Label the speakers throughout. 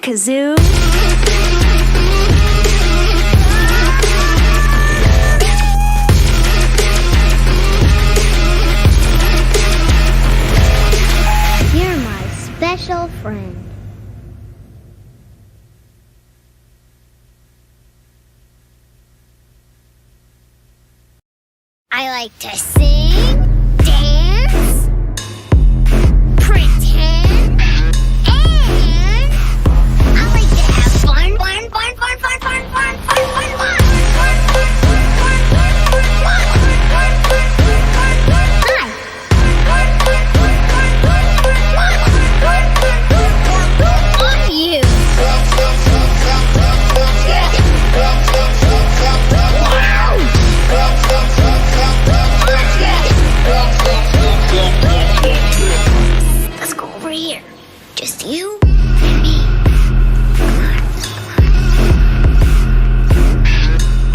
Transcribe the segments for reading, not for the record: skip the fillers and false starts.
Speaker 1: kazoo?
Speaker 2: You're my special friend. I like to sing, dance, pretend, and I like to have fun. On you. Let's go over here. Just you and me. Come on.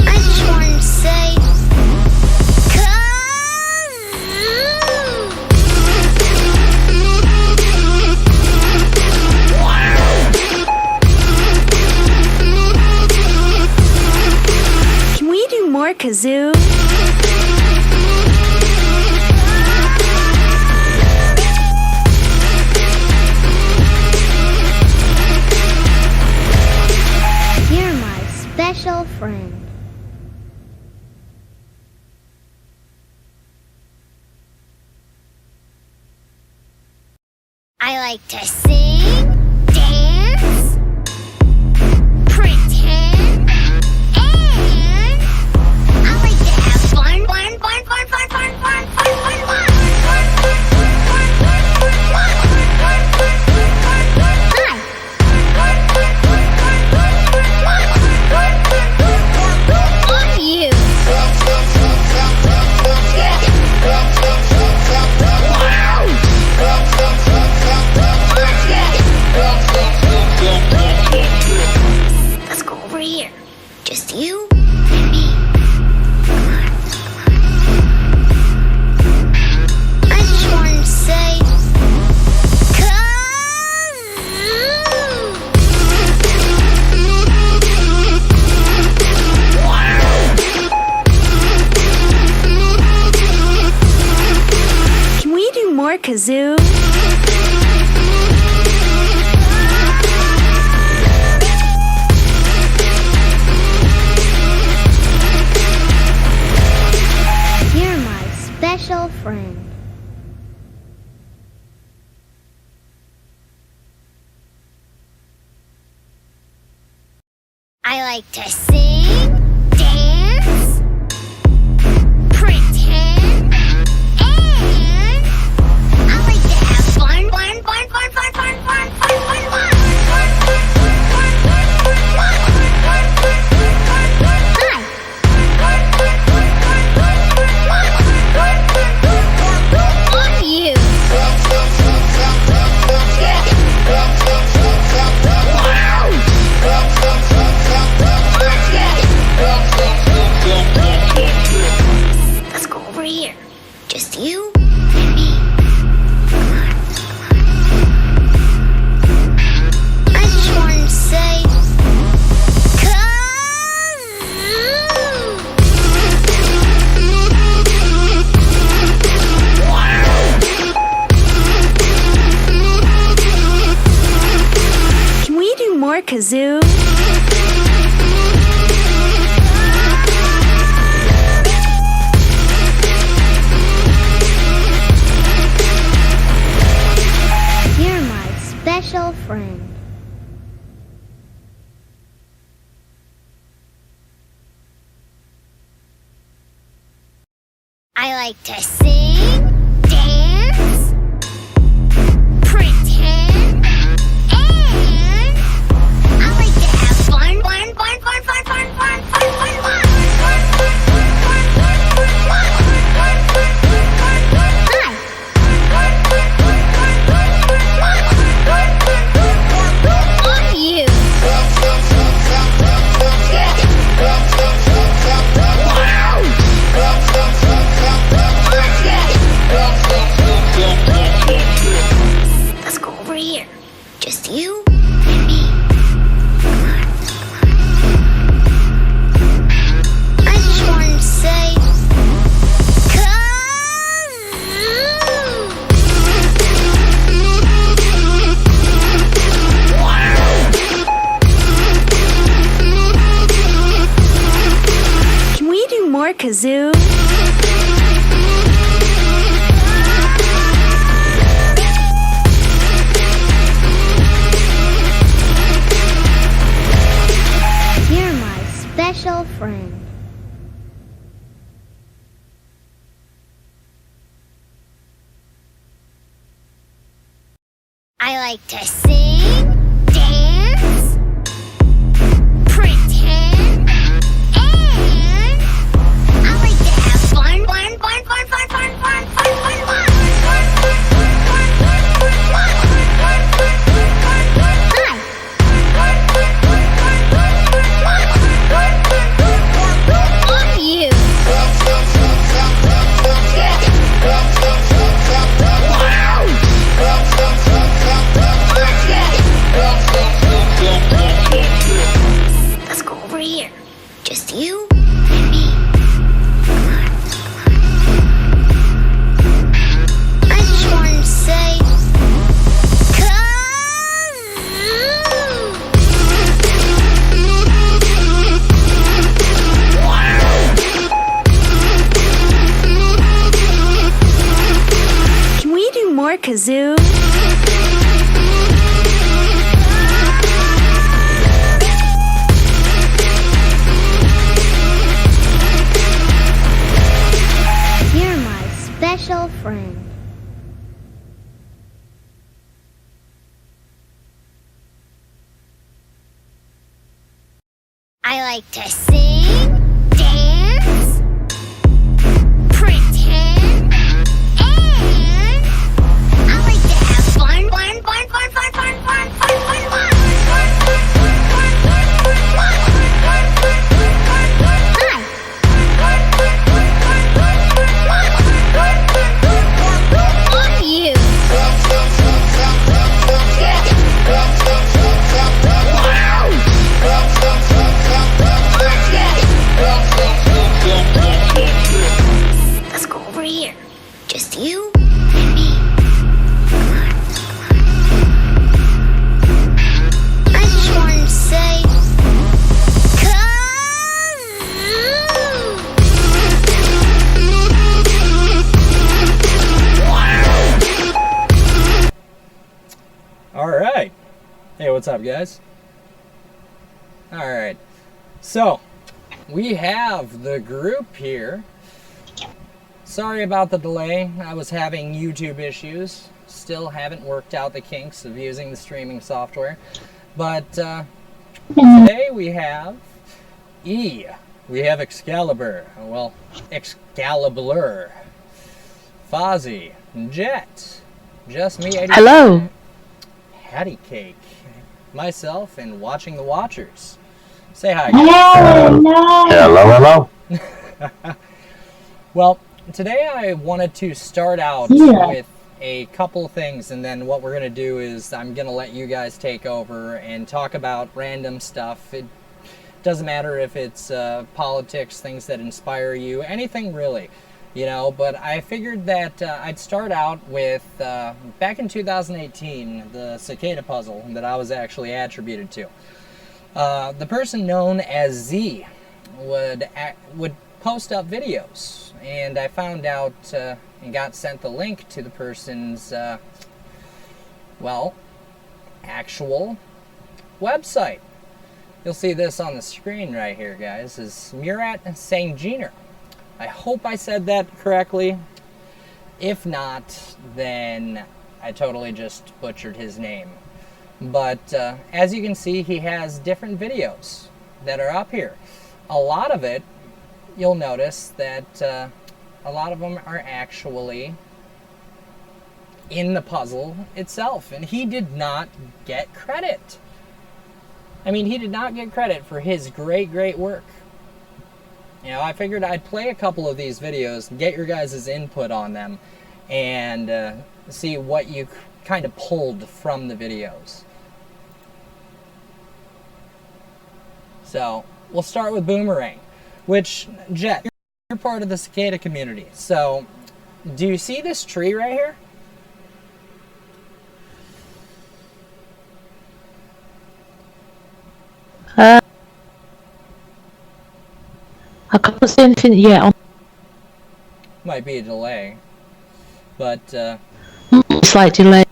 Speaker 2: I just wanted to say,
Speaker 1: Can we do more kazoo?
Speaker 2: you're my special friend. I like to sing, dance, pretend, and I like to have fun. On you. Let's go over here. Just you and me. Come on. I just wanted to say,
Speaker 1: Can we do more kazoo?
Speaker 2: you're my special friend. I like to sing, dance, pretend, and I like to have fun. On you. Let's go over here. Just you and me. Come on. I just wanted to say,
Speaker 1: Can we do more kazoo?
Speaker 2: you're my special friend. I like to sing, dance, pretend, and I like to have fun. On you. Let's go over here. Just you and me.
Speaker 1: kazoo?
Speaker 2: You're my special friend. I like to sing, dance, pretend, and I like to have fun. Hi. You. Let's go over here. Just you and me. I just wanted to say,
Speaker 1: Can we do more kazoo?
Speaker 2: you're my special friend. I like to sing, dance, pretend, and I like to have fun. Hi. You. Let's go over here. Just you and me. I just wanted to say,
Speaker 3: Alright. Hey, what's up, guys? Alright. So, we have the group here. Sorry about the delay. I was having YouTube issues. Still haven't worked out the kinks of using the streaming software. But today we have E. We have Excalibur. Well, Excalibur. Fozzie. Jet. Just me. 85.
Speaker 4: Hello.
Speaker 3: Patty Cake. Myself and Watching the Watchers. Say hi, guys.
Speaker 4: Hello.
Speaker 3: Well, today I wanted to start out with a couple things, and then what we're going to do is I'm going to let you guys take over and talk about random stuff. It doesn't matter if it's politics, things that inspire you, anything really, you know, but I figured that I'd start out with, back in 2018, the cicada puzzle that I was actually attributed to. The person known as Z would post up videos, and I found out and got sent the link to the person's, well, actual website. You'll see this on the screen right here, guys, is Murat Sanginer. I hope I said that correctly. If not, then I totally just butchered his name. But as you can see, he has different videos that are up here. A lot of it, you'll notice that a lot of them are actually in the puzzle itself. And he did not get credit. I mean, he did not get credit for his great work. You know, I figured I'd play a couple of these videos and get your guys' input on them and see what you kind of pulled from the videos. So, we'll start with Boomerang, which, Jet, you're part of the cicada community. So, do you see this tree right here?
Speaker 4: I can't see anything yet.
Speaker 3: Might be a delay. But,
Speaker 5: Slight delay.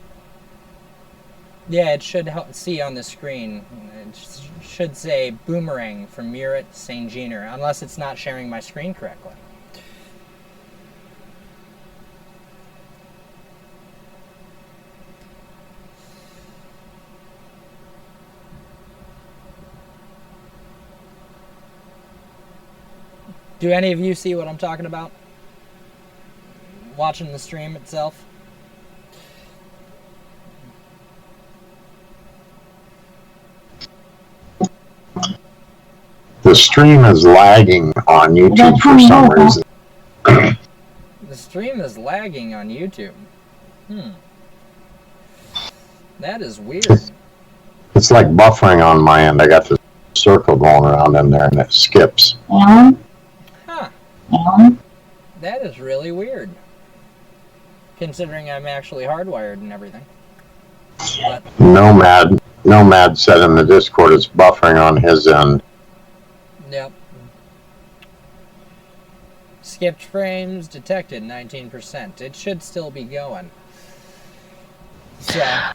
Speaker 3: yeah, it should see on the screen. It should say Boomerang from Murat St. Jeaner, unless it's not sharing my screen correctly. Do any of you see what I'm talking about? Watching the stream itself?
Speaker 4: The stream is lagging on YouTube for some reason.
Speaker 3: The stream is lagging on YouTube. That is weird.
Speaker 4: It's like buffering on my end. I got this circle going around in there and it skips.
Speaker 3: Huh. That is really weird. Considering I'm actually hardwired and everything. But
Speaker 4: Nomad said in the Discord it's buffering on his end.
Speaker 3: yep. Skipped frames detected 19%. It should still be going. So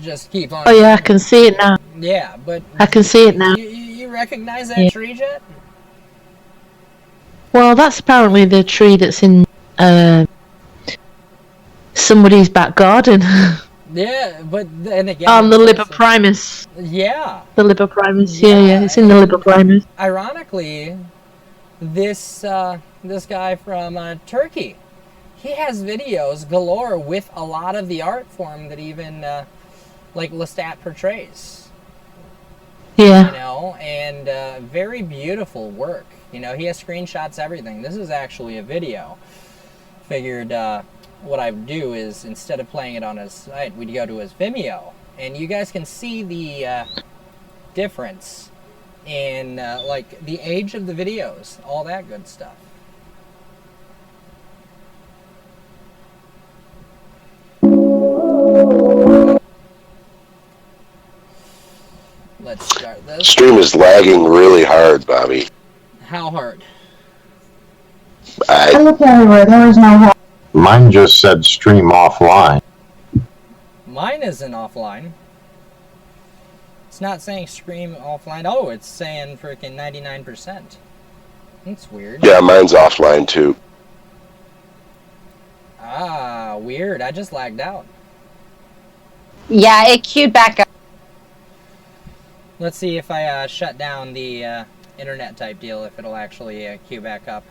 Speaker 3: just keep on.
Speaker 5: Oh yeah, I can see it now.
Speaker 3: Yeah, but
Speaker 5: I can see it now.
Speaker 3: You recognize that tree, Jet?
Speaker 5: Well, that's apparently the tree that's in somebody's back garden.
Speaker 3: Yeah, but then again...
Speaker 5: On the Liber Primus.
Speaker 3: Yeah.
Speaker 5: The Liber Primus, yeah, it's in the Liber Primus.
Speaker 3: Ironically, this guy from Turkey, he has videos galore with a lot of the art form that even, like, Lestat portrays.
Speaker 5: Yeah.
Speaker 3: You know, and very beautiful work. You know, he has screenshots, everything. This is actually a video. Figured what I'd do is, instead of playing it on his site, we'd go to his Vimeo. And you guys can see the difference in, like, the age of the videos. All that good stuff. Let's start this.
Speaker 6: Stream is lagging really hard, Bobby.
Speaker 3: How hard?
Speaker 6: I
Speaker 7: look everywhere. There is no.
Speaker 4: Mine just said stream offline.
Speaker 3: Mine isn't offline. It's not saying stream offline. Oh, it's saying freaking 99%. That's weird.
Speaker 6: Yeah, mine's offline too.
Speaker 3: Ah, weird. I just lagged out.
Speaker 8: Yeah, it queued back up.
Speaker 3: Let's see if I shut down the internet type deal, if it'll actually queue back up.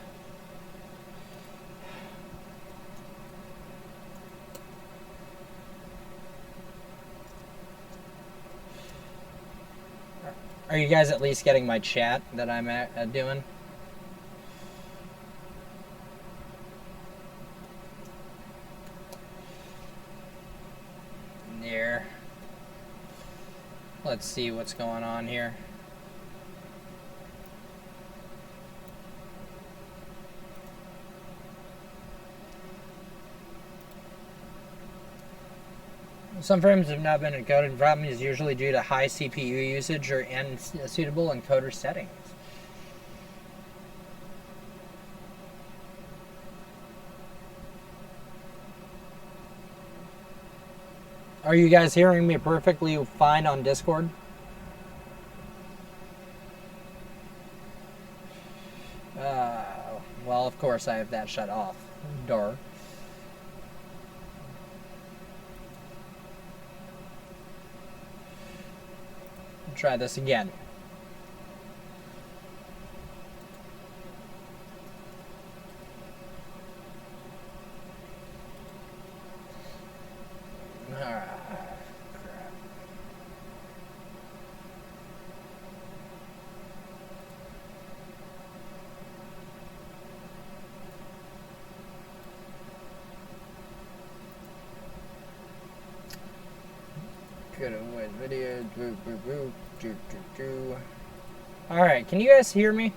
Speaker 3: Are you guys at least getting my chat that I'm doing? There. Let's see what's going on here. Some frames have not been encoded. The problem is usually due to high CPU usage or unsuitable encoder settings. Are you guys hearing me perfectly fine on Discord? Well, of course I have that shut off. Door. Try this again. Good avoid video. Alright, can you guys hear me?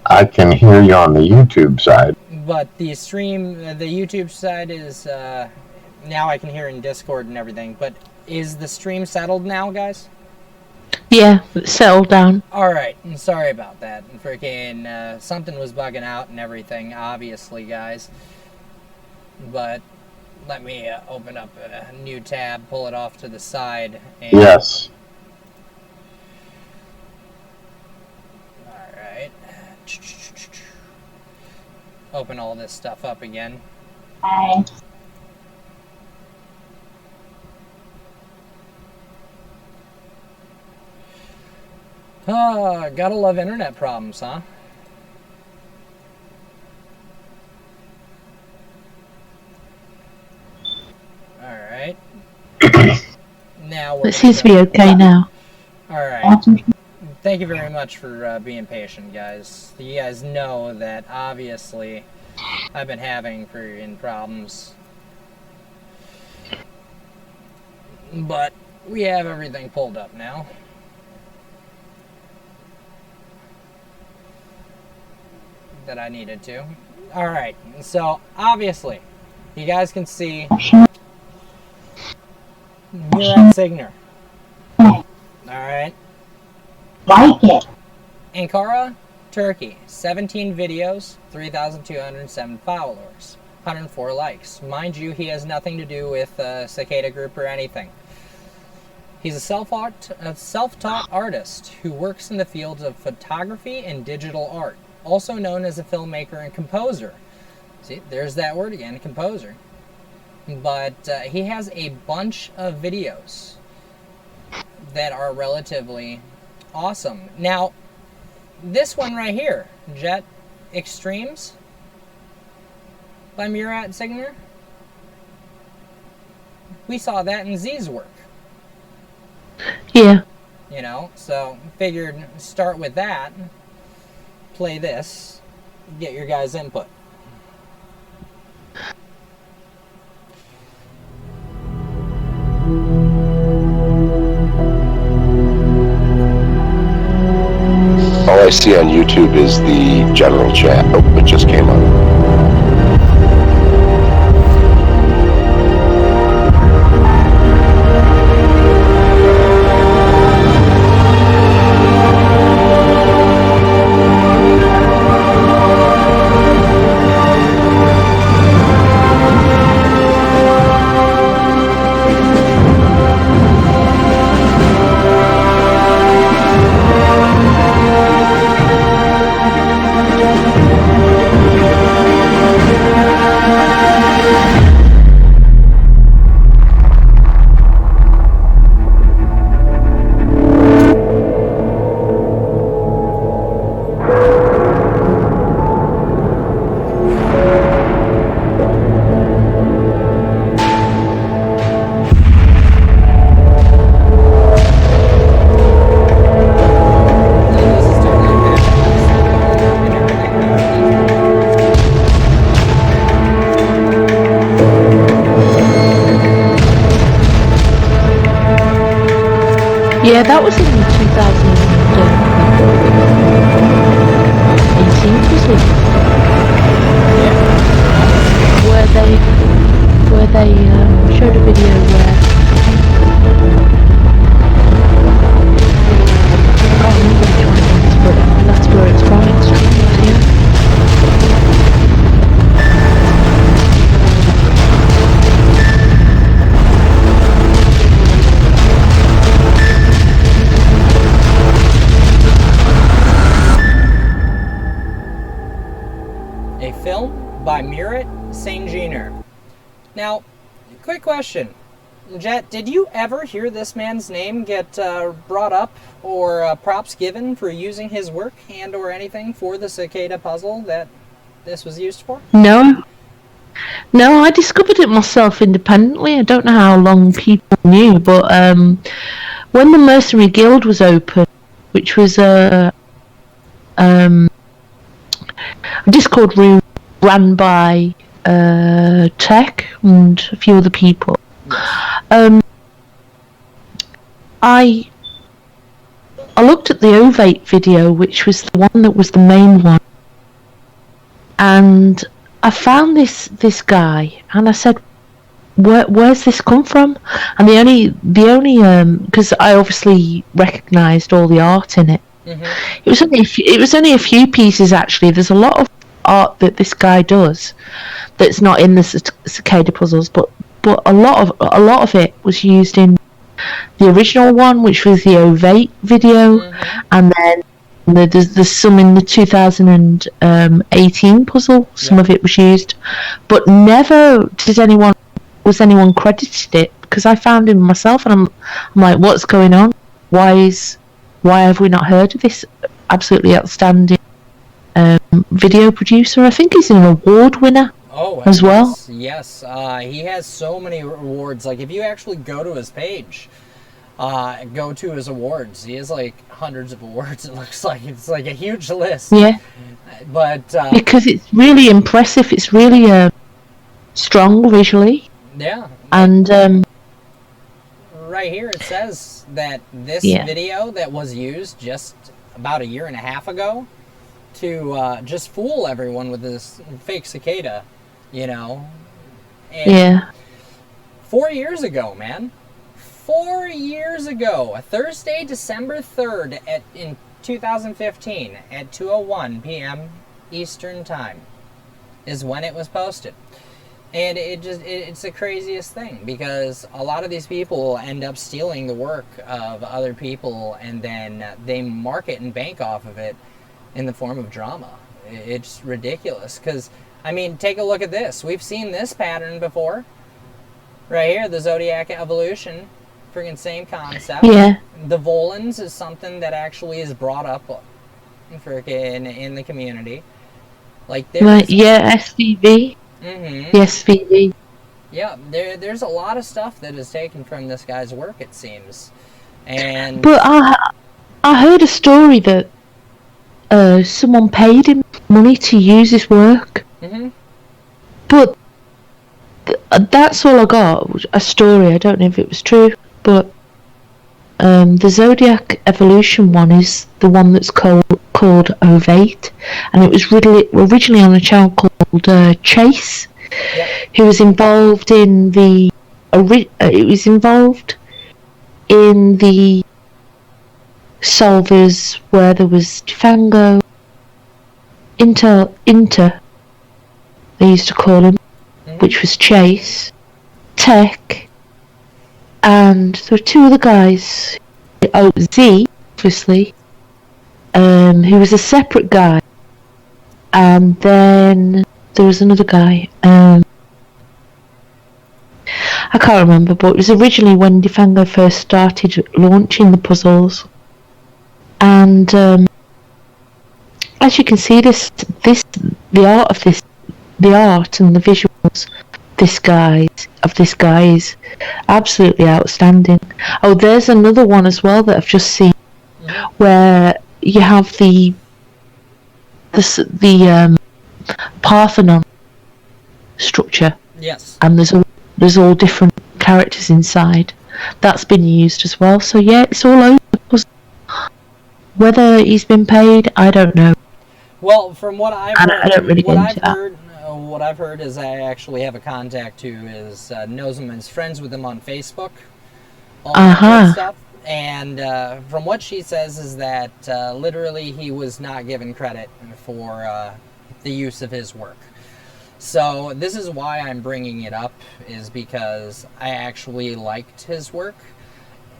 Speaker 4: I can hear you on the YouTube side.
Speaker 3: But the stream, the YouTube side is, now I can hear in Discord and everything, but is the stream settled now, guys?
Speaker 5: Yeah, it's settled down.
Speaker 3: Alright, sorry about that. Freaking, something was bugging out and everything, obviously, guys. But let me open up a new tab, pull it off to the side. And
Speaker 4: Yes.
Speaker 3: Alright. Open all this stuff up again. Gotta love internet problems, huh? Alright. Now we're
Speaker 5: It seems to be okay now.
Speaker 3: Alright. Thank you very much for being patient, guys. You guys know that obviously I've been having freaking problems. But we have everything pulled up now. That I needed to. Alright, so obviously you guys can see Murat Signer. Alright.
Speaker 7: Like it.
Speaker 3: Ankara, Turkey. 17 videos, 3,207 followers, 104 likes. Mind you, he has nothing to do with Cicada Group or anything. He's a self-taught artist who works in the fields of photography and digital art, also known as a filmmaker and composer. See, there's that word again, composer. But he has a bunch of videos that are relatively awesome. Now, this one right here, Jet Extremes by Murat Signer, we saw that in Z's work.
Speaker 5: Yeah.
Speaker 3: You know, so figured start with that, play this, get your guys' input.
Speaker 6: All I see on YouTube is the general chat. Oh, it just came up.
Speaker 5: Yeah, that was in 2018, was it? Where they showed a video where I can't remember which one it is, but that's where it's from. Extremes, yeah.
Speaker 3: A film by Murat Signer. Now, quick question. Jet, did you ever hear this man's name get brought up or props given for using his work and or anything for the cicada puzzle that this was used for?
Speaker 5: No, I discovered it myself independently. I don't know how long people knew, but when the Mercenary Guild was open, which was a Discord room ran by Tech and a few other people, I looked at the Ovate video, which was the one that was the main one, and I found this guy, and I said, where's this come from? And the only because I obviously recognised all the art in it.
Speaker 3: Mm-hmm.
Speaker 5: It was only a few pieces actually. There's a lot of art that this guy does that's not in the cicada puzzles, but a lot of it was used in the original one, which was the Ovate video, and then there's some in the 2018 puzzle. Some of it was used, but never was anyone credited it, because I found him myself, and I'm like, what's going on? Why have we not heard of this absolutely outstanding video producer? I think he's an award winner as well.
Speaker 3: Yes, he has so many awards. Like, if you actually go to his page, go to his awards, he has like hundreds of awards. It looks like it's like a huge list.
Speaker 5: Yeah,
Speaker 3: but
Speaker 5: because it's really impressive. It's really strong visually.
Speaker 3: Yeah,
Speaker 5: and
Speaker 3: right here it says that this video that was used just about a year and a half ago to just fool everyone with this fake cicada, you know. And 4 years ago, man. 4 years ago, Thursday, December 3rd in 2015 at 2:01 p.m. Eastern Time is when it was posted. And it's the craziest thing, because a lot of these people end up stealing the work of other people, and then they market and bank off of it in the form of drama. It's ridiculous, because, I mean, take a look at this. We've seen this pattern before. Right here, the Zodiac Evolution. Freaking same concept.
Speaker 5: Yeah.
Speaker 3: The Volans is something that actually is brought up in the community. Like,
Speaker 5: SVV.
Speaker 3: Mm-hmm.
Speaker 5: The SVV.
Speaker 3: Yeah, there's a lot of stuff that is taken from this guy's work, it seems. And
Speaker 5: but I heard a story that someone paid him money to use his work.
Speaker 3: Mm-hmm.
Speaker 5: But that's all I got, a story. I don't know if it was true, but the Zodiac Evolution one is the one that's called Ovate, and it was originally on a channel called Chase, who was involved in the solvers where there was Defango, Inter they used to call him, which was Chase, Tech, and there were two other guys. Oh, Z, obviously, who was a separate guy, and then there was another guy. I can't remember, but it was originally when Defango first started launching the puzzles, and as you can see, the art and the visuals this guy is absolutely outstanding. Oh, there's another one as well that I've just seen, where you have the Parthenon structure.
Speaker 3: Yes.
Speaker 5: And there's all different characters inside. That's been used as well. So yeah, it's all over the puzzle. Whether he's been paid, I don't know.
Speaker 3: Well, from what I've heard,
Speaker 5: I don't really get into that.
Speaker 3: What I've heard is I actually have a contact who knows him and is friends with him on Facebook. All that good stuff. And from what she says is that literally he was not given credit for the use of his work. So this is why I'm bringing it up, is because I actually liked his work,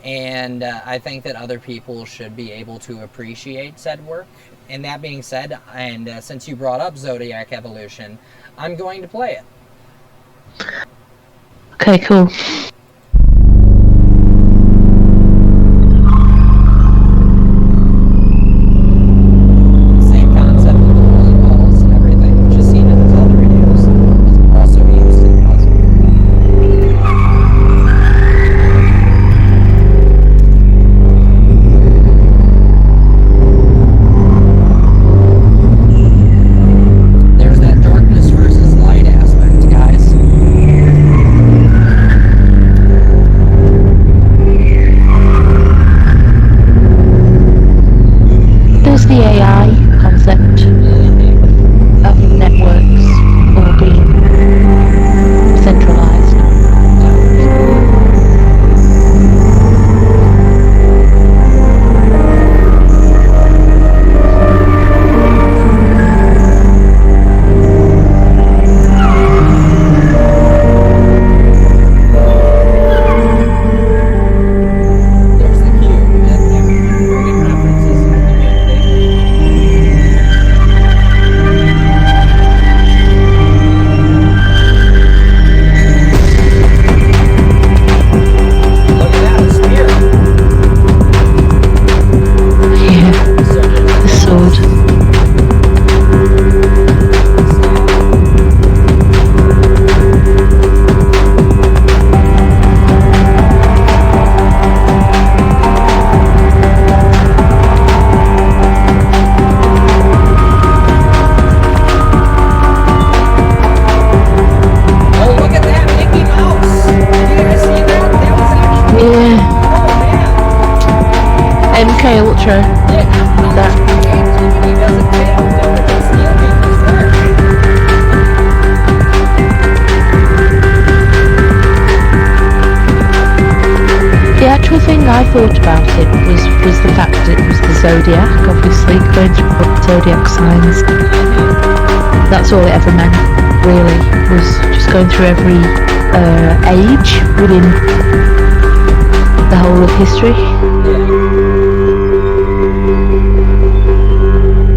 Speaker 3: and I think that other people should be able to appreciate said work. And that being said, and since you brought up Zodiac Evolution, I'm going to play it.
Speaker 5: Okay, cool.
Speaker 3: Same concept with the rolling balls and everything, which is seen in his other videos, is also used in the puzzle. There's that darkness versus light aspect, guys.
Speaker 5: MK Ultra.
Speaker 3: He doesn't take the steel beams there.
Speaker 5: The actual thing I thought about it was the fact that it was the zodiac, obviously, going through zodiac signs. That's all it ever meant, really, was just going through every age within the whole of history.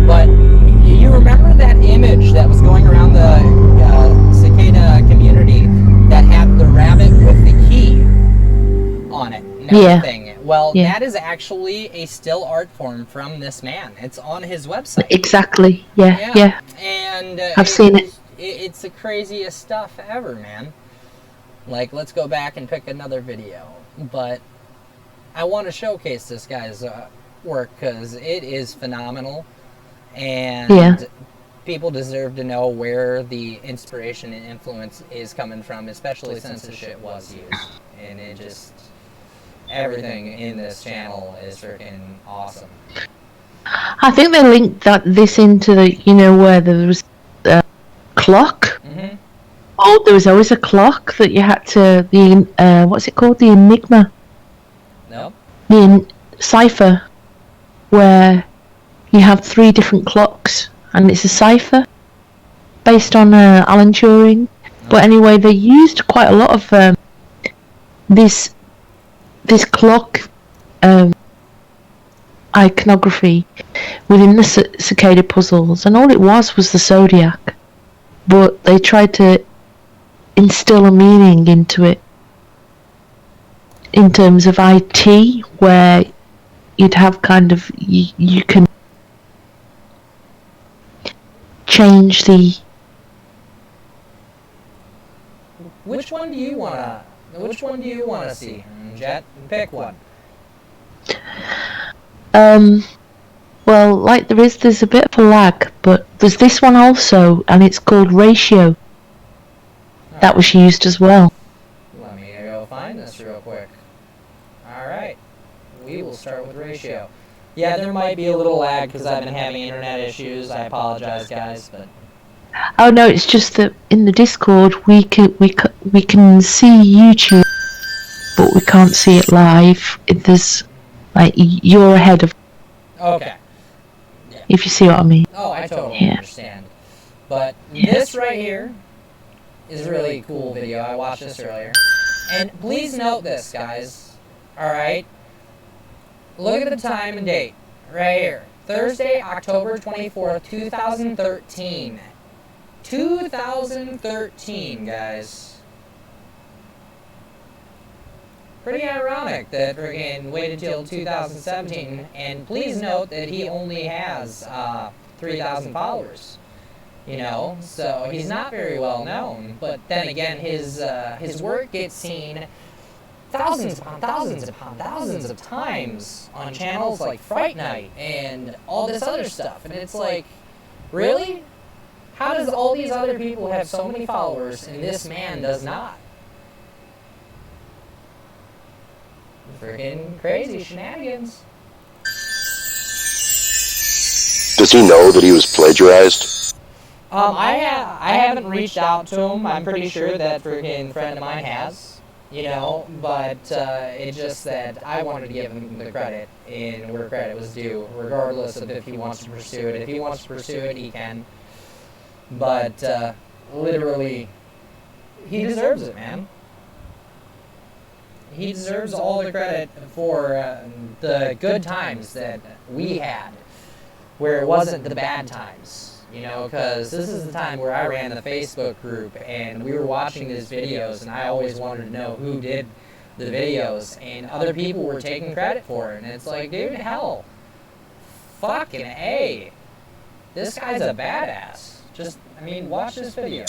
Speaker 3: But you remember that image that was going around the cicada community that had the rabbit with the key on it and everything? Yeah. Well, that is actually a still art form from this man. It's on his website.
Speaker 5: Exactly, yeah.
Speaker 3: And
Speaker 5: I've seen it.
Speaker 3: It's the craziest stuff ever, man. Like, let's go back and pick another video. But I want to showcase this guy's work because it is phenomenal. And people deserve to know where the inspiration and influence is coming from, especially since the shit was used. And it just... everything in this channel is freaking awesome.
Speaker 5: I think they linked this into the, where there was a clock.
Speaker 3: Mm-hmm.
Speaker 5: Oh, there was always a clock that you had to, what's it called? The Enigma?
Speaker 3: No.
Speaker 5: The cipher, where you have 3 different clocks, and it's a cipher based on Alan Turing. No. But anyway, they used quite a lot of this clock iconography within the cicada puzzles, and all it was the zodiac, but they tried to instill a meaning into it in terms of IT, where you'd have kind of you can change the...
Speaker 3: Which one do you wanna see, Jet? Pick one.
Speaker 5: Well, like there's a bit of a lag, but there's this one also, and it's called Ratio. That was used as well.
Speaker 3: Let me go find this real quick. Alright. We will start with Ratio. Yeah, there might be a little lag because I've been having internet issues. I apologize, guys, but...
Speaker 5: Oh no, it's just that in the Discord we can see YouTube, but we can't see it live. There's like you're ahead of.
Speaker 3: Okay. Yeah.
Speaker 5: If you see what I mean.
Speaker 3: Oh, I totally understand. But this right here is a really cool video. I watched this earlier, and please note this, guys. All right. Look at the time and date right here. Thursday, October 24th, 2013. 2013, guys. Pretty ironic that friggin' waited till 2017, and please note that he only has 3,000 followers. So he's not very well known. But then again, his work gets seen thousands upon thousands upon thousands of times on channels like Fright Night and all this other stuff. And it's like, really? How does all these other people have so many followers and this man does not? Freaking crazy shenanigans.
Speaker 6: Does he know that he was plagiarized?
Speaker 3: I haven't reached out to him. I'm pretty sure that freaking friend of mine has, but it's just that I wanted to give him the credit in where credit was due, regardless of if he wants to pursue it. If he wants to pursue it, he can. But literally, he deserves it, man. He deserves all the credit for the good times that we had, where it wasn't the bad times, because this is the time where I ran the Facebook group, and we were watching these videos, and I always wanted to know who did the videos, and other people were taking credit for it, and it's like, dude, hell, fucking A. This guy's a badass. Watch this video.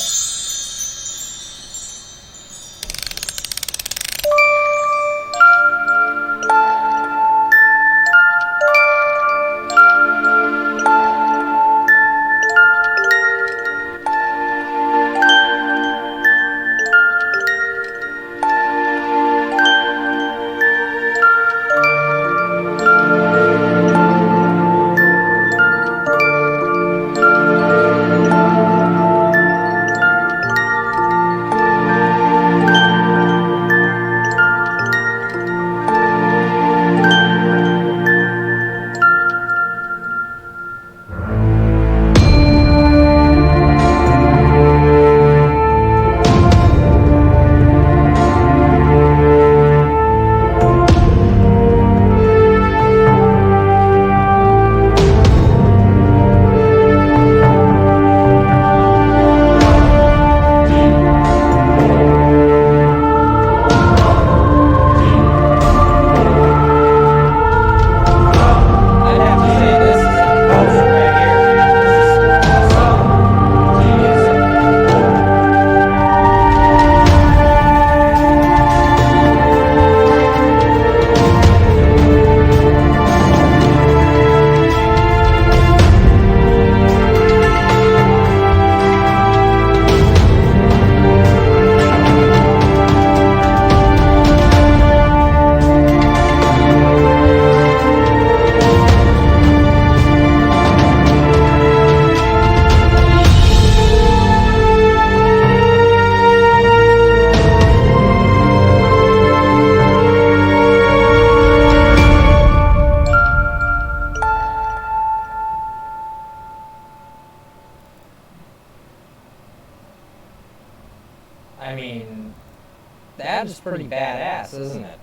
Speaker 3: pretty badass, isn't it?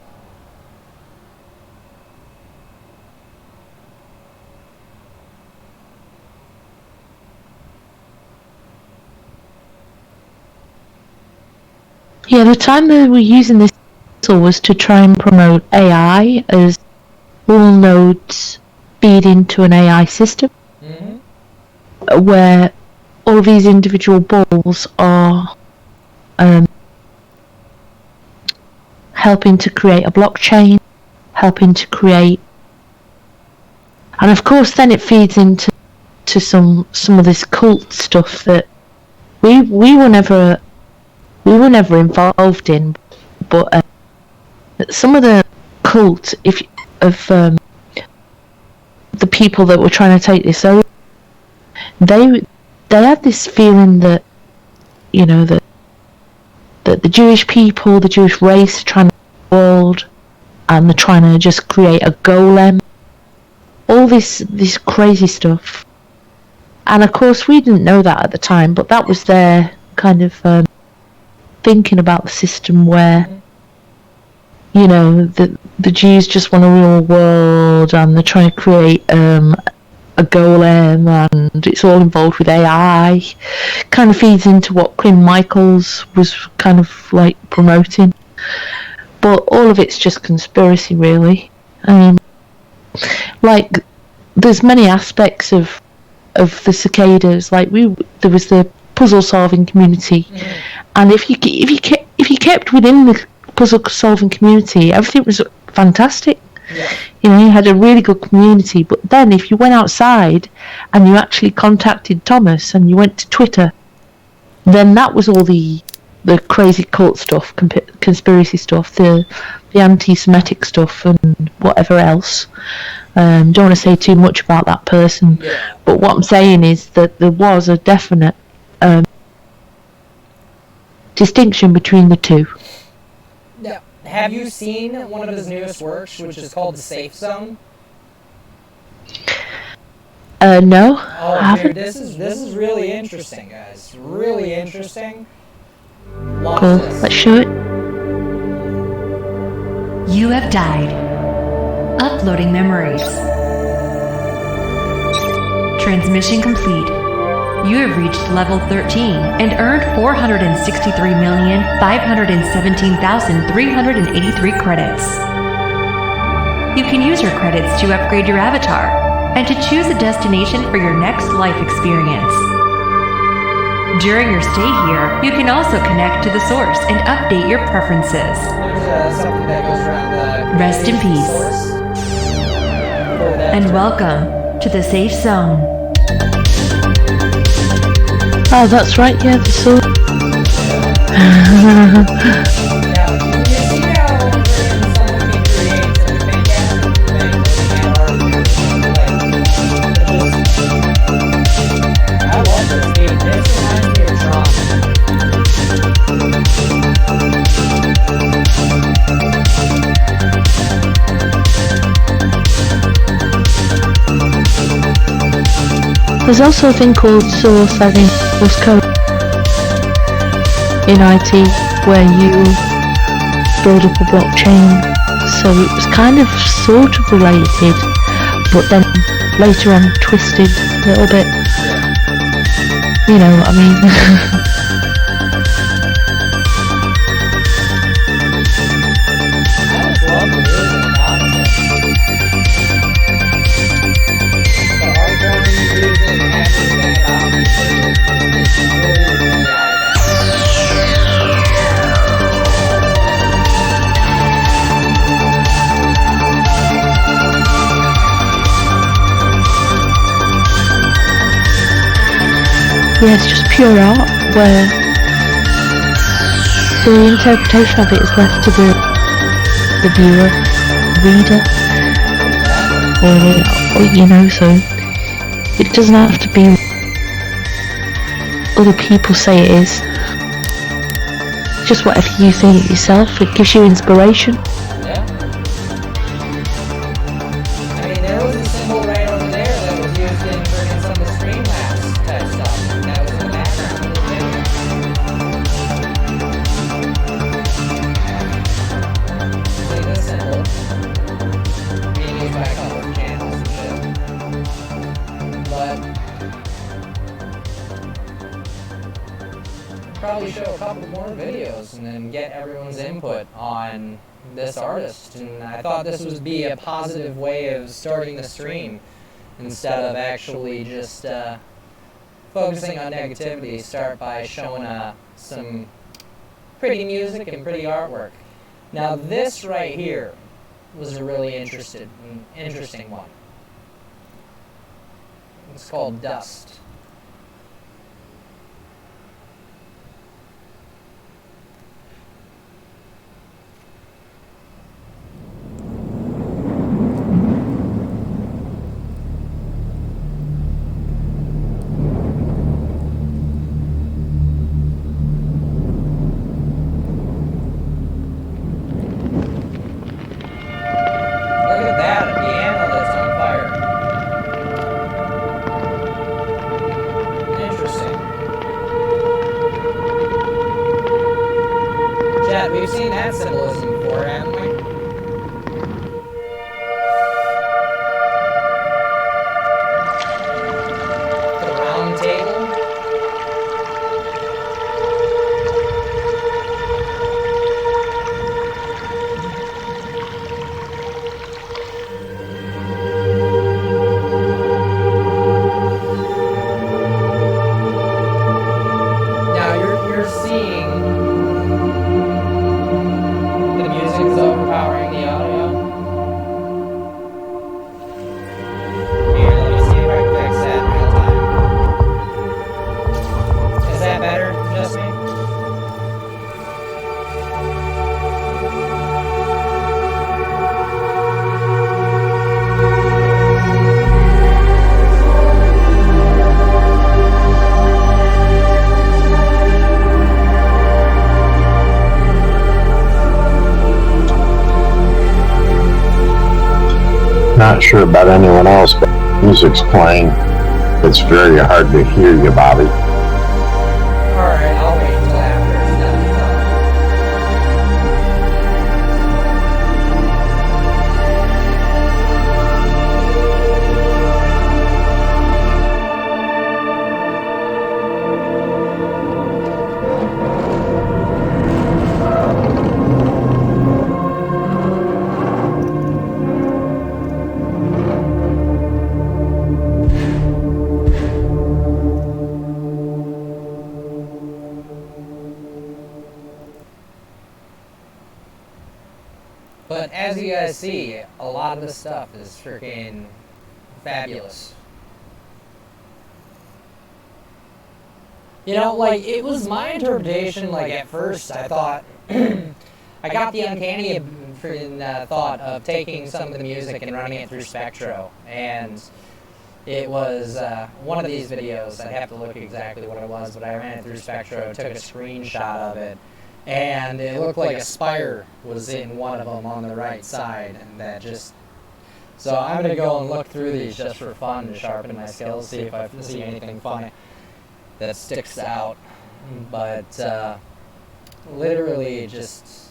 Speaker 5: Yeah, the time they were using this was to try and promote AI, as all nodes feed into an AI system, where all of these individual balls are helping to create a blockchain, helping to create, and of course then it feeds into some of this cult stuff that we were never involved in, but some of the cult of the people that were trying to take this over, they had this feeling that, you know, that the Jewish people, the Jewish race, are trying to take the world, and they're trying to just create a golem, all this crazy stuff. And of course we didn't know that at the time, but that was their kind of thinking about the system, where, you know, the Jews just want to rule the world, and they're trying to create a golem, and it's all involved with AI. Kind of feeds into what Quinn Michaels was kind of like promoting, but all of it's just conspiracy, really. I mean, like, there's many aspects of the cicadas. Like, there was the puzzle solving community, and if you kept within the puzzle solving community, everything was fantastic. You know, you had a really good community. But then if you went outside and you actually contacted Thomas and you went to Twitter, then that was all the crazy cult stuff, conspiracy stuff, the anti-Semitic stuff, and whatever else. Don't want to say too much about that person, but what I'm saying is that there was a definite distinction between the two.
Speaker 3: Yeah. Have you seen one of his newest works, which is called The Safe Zone?
Speaker 5: No.
Speaker 3: Oh, dude, this is really interesting, guys. Really interesting. Watch
Speaker 5: Cool.
Speaker 3: this.
Speaker 5: Let's show it.
Speaker 9: You have died. Uploading memories. Transmission complete. You have reached level 13 and earned 463,517,383 credits. You can use your credits to upgrade your avatar and to choose a destination for your next life experience. During your stay here, you can also connect to the source and update your preferences.
Speaker 3: There's something that goes around the
Speaker 9: Rest in peace.
Speaker 3: source.
Speaker 9: And welcome to the Safe Zone.
Speaker 5: Oh, that's right, yeah, the sword.
Speaker 3: Now, you see how when someone can create some fantastic things and art, I love this game. This reminds me of Tron.
Speaker 5: There's also a thing called source, I think, source code in IT, where you build up a blockchain. So it was kind of sort of related, but then later on twisted a little bit. You know what I mean?
Speaker 3: I just love the music concept. The hardcore music and everything about it is really
Speaker 5: Yeah, it's just pure art, where the interpretation of it is left to the viewer, reader, or you know, so it doesn't have to be other people say it is. Just whatever you think yourself, it gives you inspiration.
Speaker 3: Yeah. I mean, there was a symbol right over there that was used in friggin' some of the Streamlabs type stuff. That was in the background of the video. more videos and then get everyone's input on this artist. And I thought this would be a positive way of starting the stream instead of actually just focusing on negativity. Start by showing some pretty music and pretty artwork. Now this right here was a really interesting one. It's called Dust. We've seen that symbolism before, haven't we? The round table. Now you're seeing the music is overpowering the audio. Here, let me see if I can fix that in real time. Is that better? Just me?
Speaker 4: Not sure about anyone else, but music's playing. It's very hard to hear you, Bobby.
Speaker 3: Alright, I'll wait until after it's But as you guys see, a lot of the stuff is freaking fabulous. You know, like, it was my interpretation, like, at first, I thought, I got the uncanny thought of taking some of the music and running it through Spectro, and it was one of these videos. I'd have to look exactly what it was, but I ran it through Spectro, took a screenshot of it, and it looked like a spire was in one of them on the right side, and that just... So I'm going to go and look through these just for fun to sharpen my skills, see if I see anything funny that sticks out. But literally just...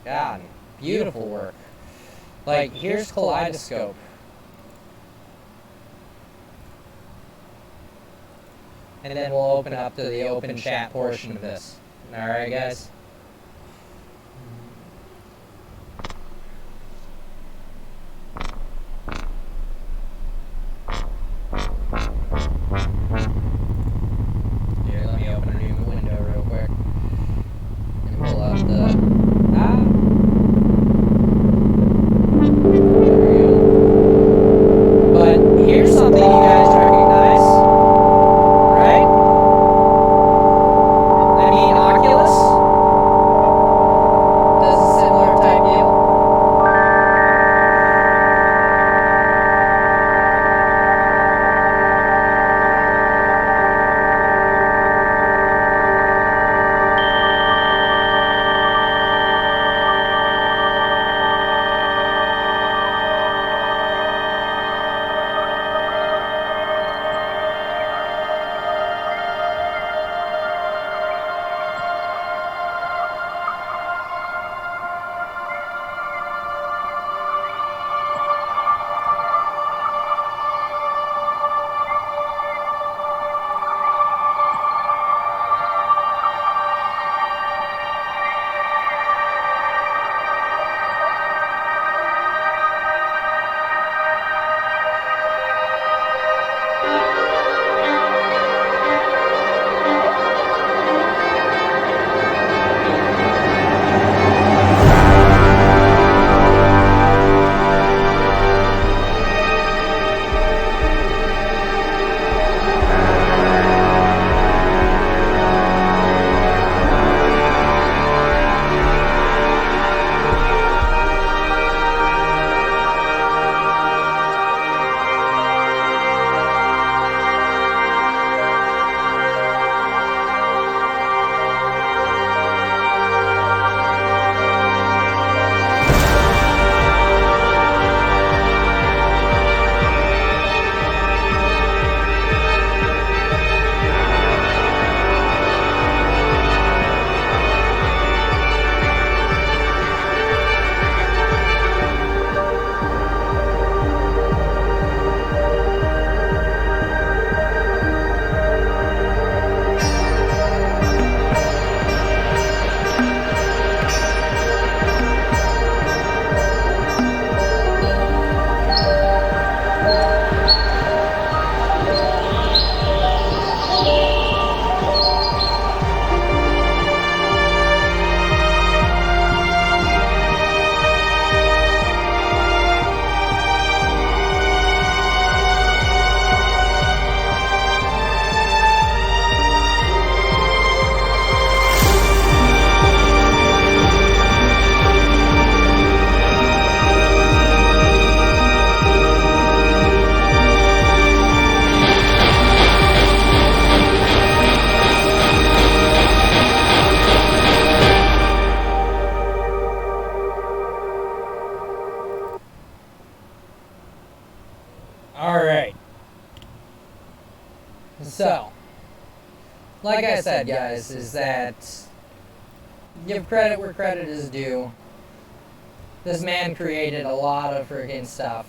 Speaker 3: God, beautiful work. Like, here's Kaleidoscope. And then we'll open up to the open chat portion of this. Alright, guys? Here, let me open a new window real quick. And pull up the... There we go. But here's something you guys recognize. Right? I mean, Oculus? So, like I said, guys, is that give credit where credit is due. This man created a lot of freaking stuff,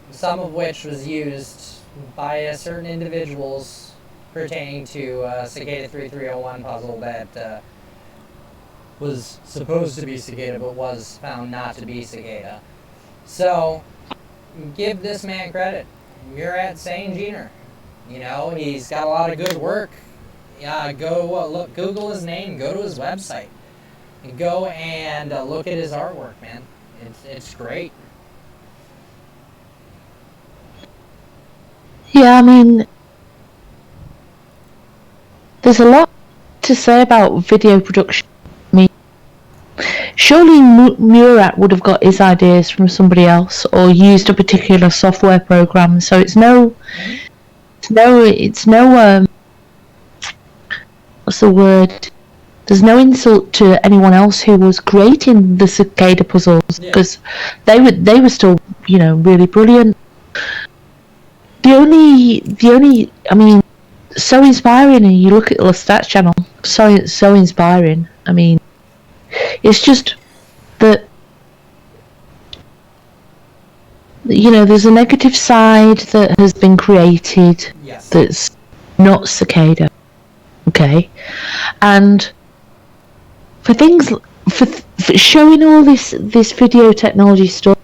Speaker 3: some of which was used by certain individuals pertaining to Cicada 3301 puzzle that was supposed to be Cicada but was found not to be Cicada. So, give this man credit. You're at Sane Jeaner. You know, he's got a lot of good work. Go look, Google his name, go to his website, and go and look at his artwork, man. It's great.
Speaker 5: Yeah, I mean, there's a lot to say about video production. I mean, surely Murat would have got his ideas from somebody else or used a particular software program. So it's no what's the word? There's no insult to anyone else who was creating the Cicada puzzles, because they were still, really brilliant. The only, I mean, so inspiring. And you look at the Stats channel, so inspiring. I mean, it's just that, there's a negative side that has been created that's not Cicada. Okay, and for things for showing all this video technology stuff,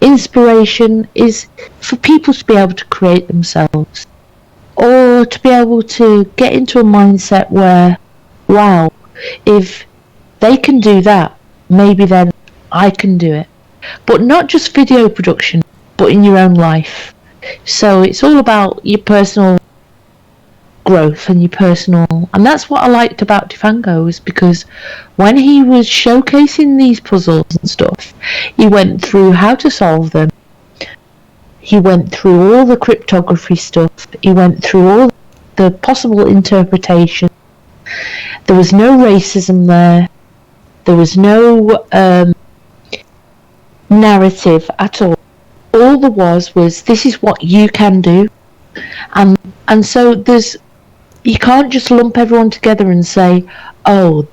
Speaker 5: inspiration is for people to be able to create themselves, or to be able to get into a mindset where, wow, if they can do that, maybe then I can do it. But not just video production, but in your own life. So it's all about your personal growth and and that's what I liked about Defango, is because when he was showcasing these puzzles and stuff, he went through how to solve them, he went through all the cryptography stuff, he went through all the possible interpretation. There was no racism there was no narrative at all. All there was this is what you can do, and so you can't just lump everyone together and say, oh,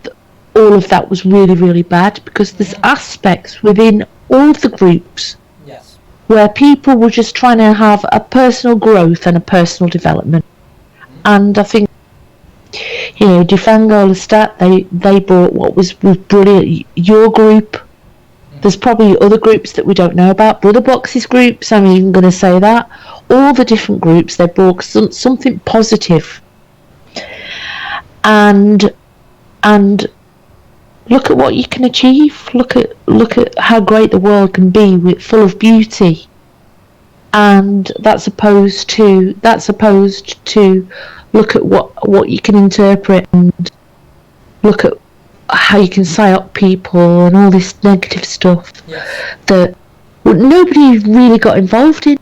Speaker 5: all of that was really, really bad, because there's aspects within all of the groups where people were just trying to have a personal growth and a personal development. And I think, Defango, Lestat, they brought what was brilliant. Your group, there's probably other groups that we don't know about. Brother Box's groups, I'm even going to say that. All the different groups, they brought something positive. And look at what you can achieve. Look at how great the world can be, full of beauty. And that's opposed to look at what you can interpret, and look at how you can psyop people and all this negative stuff that nobody really got involved in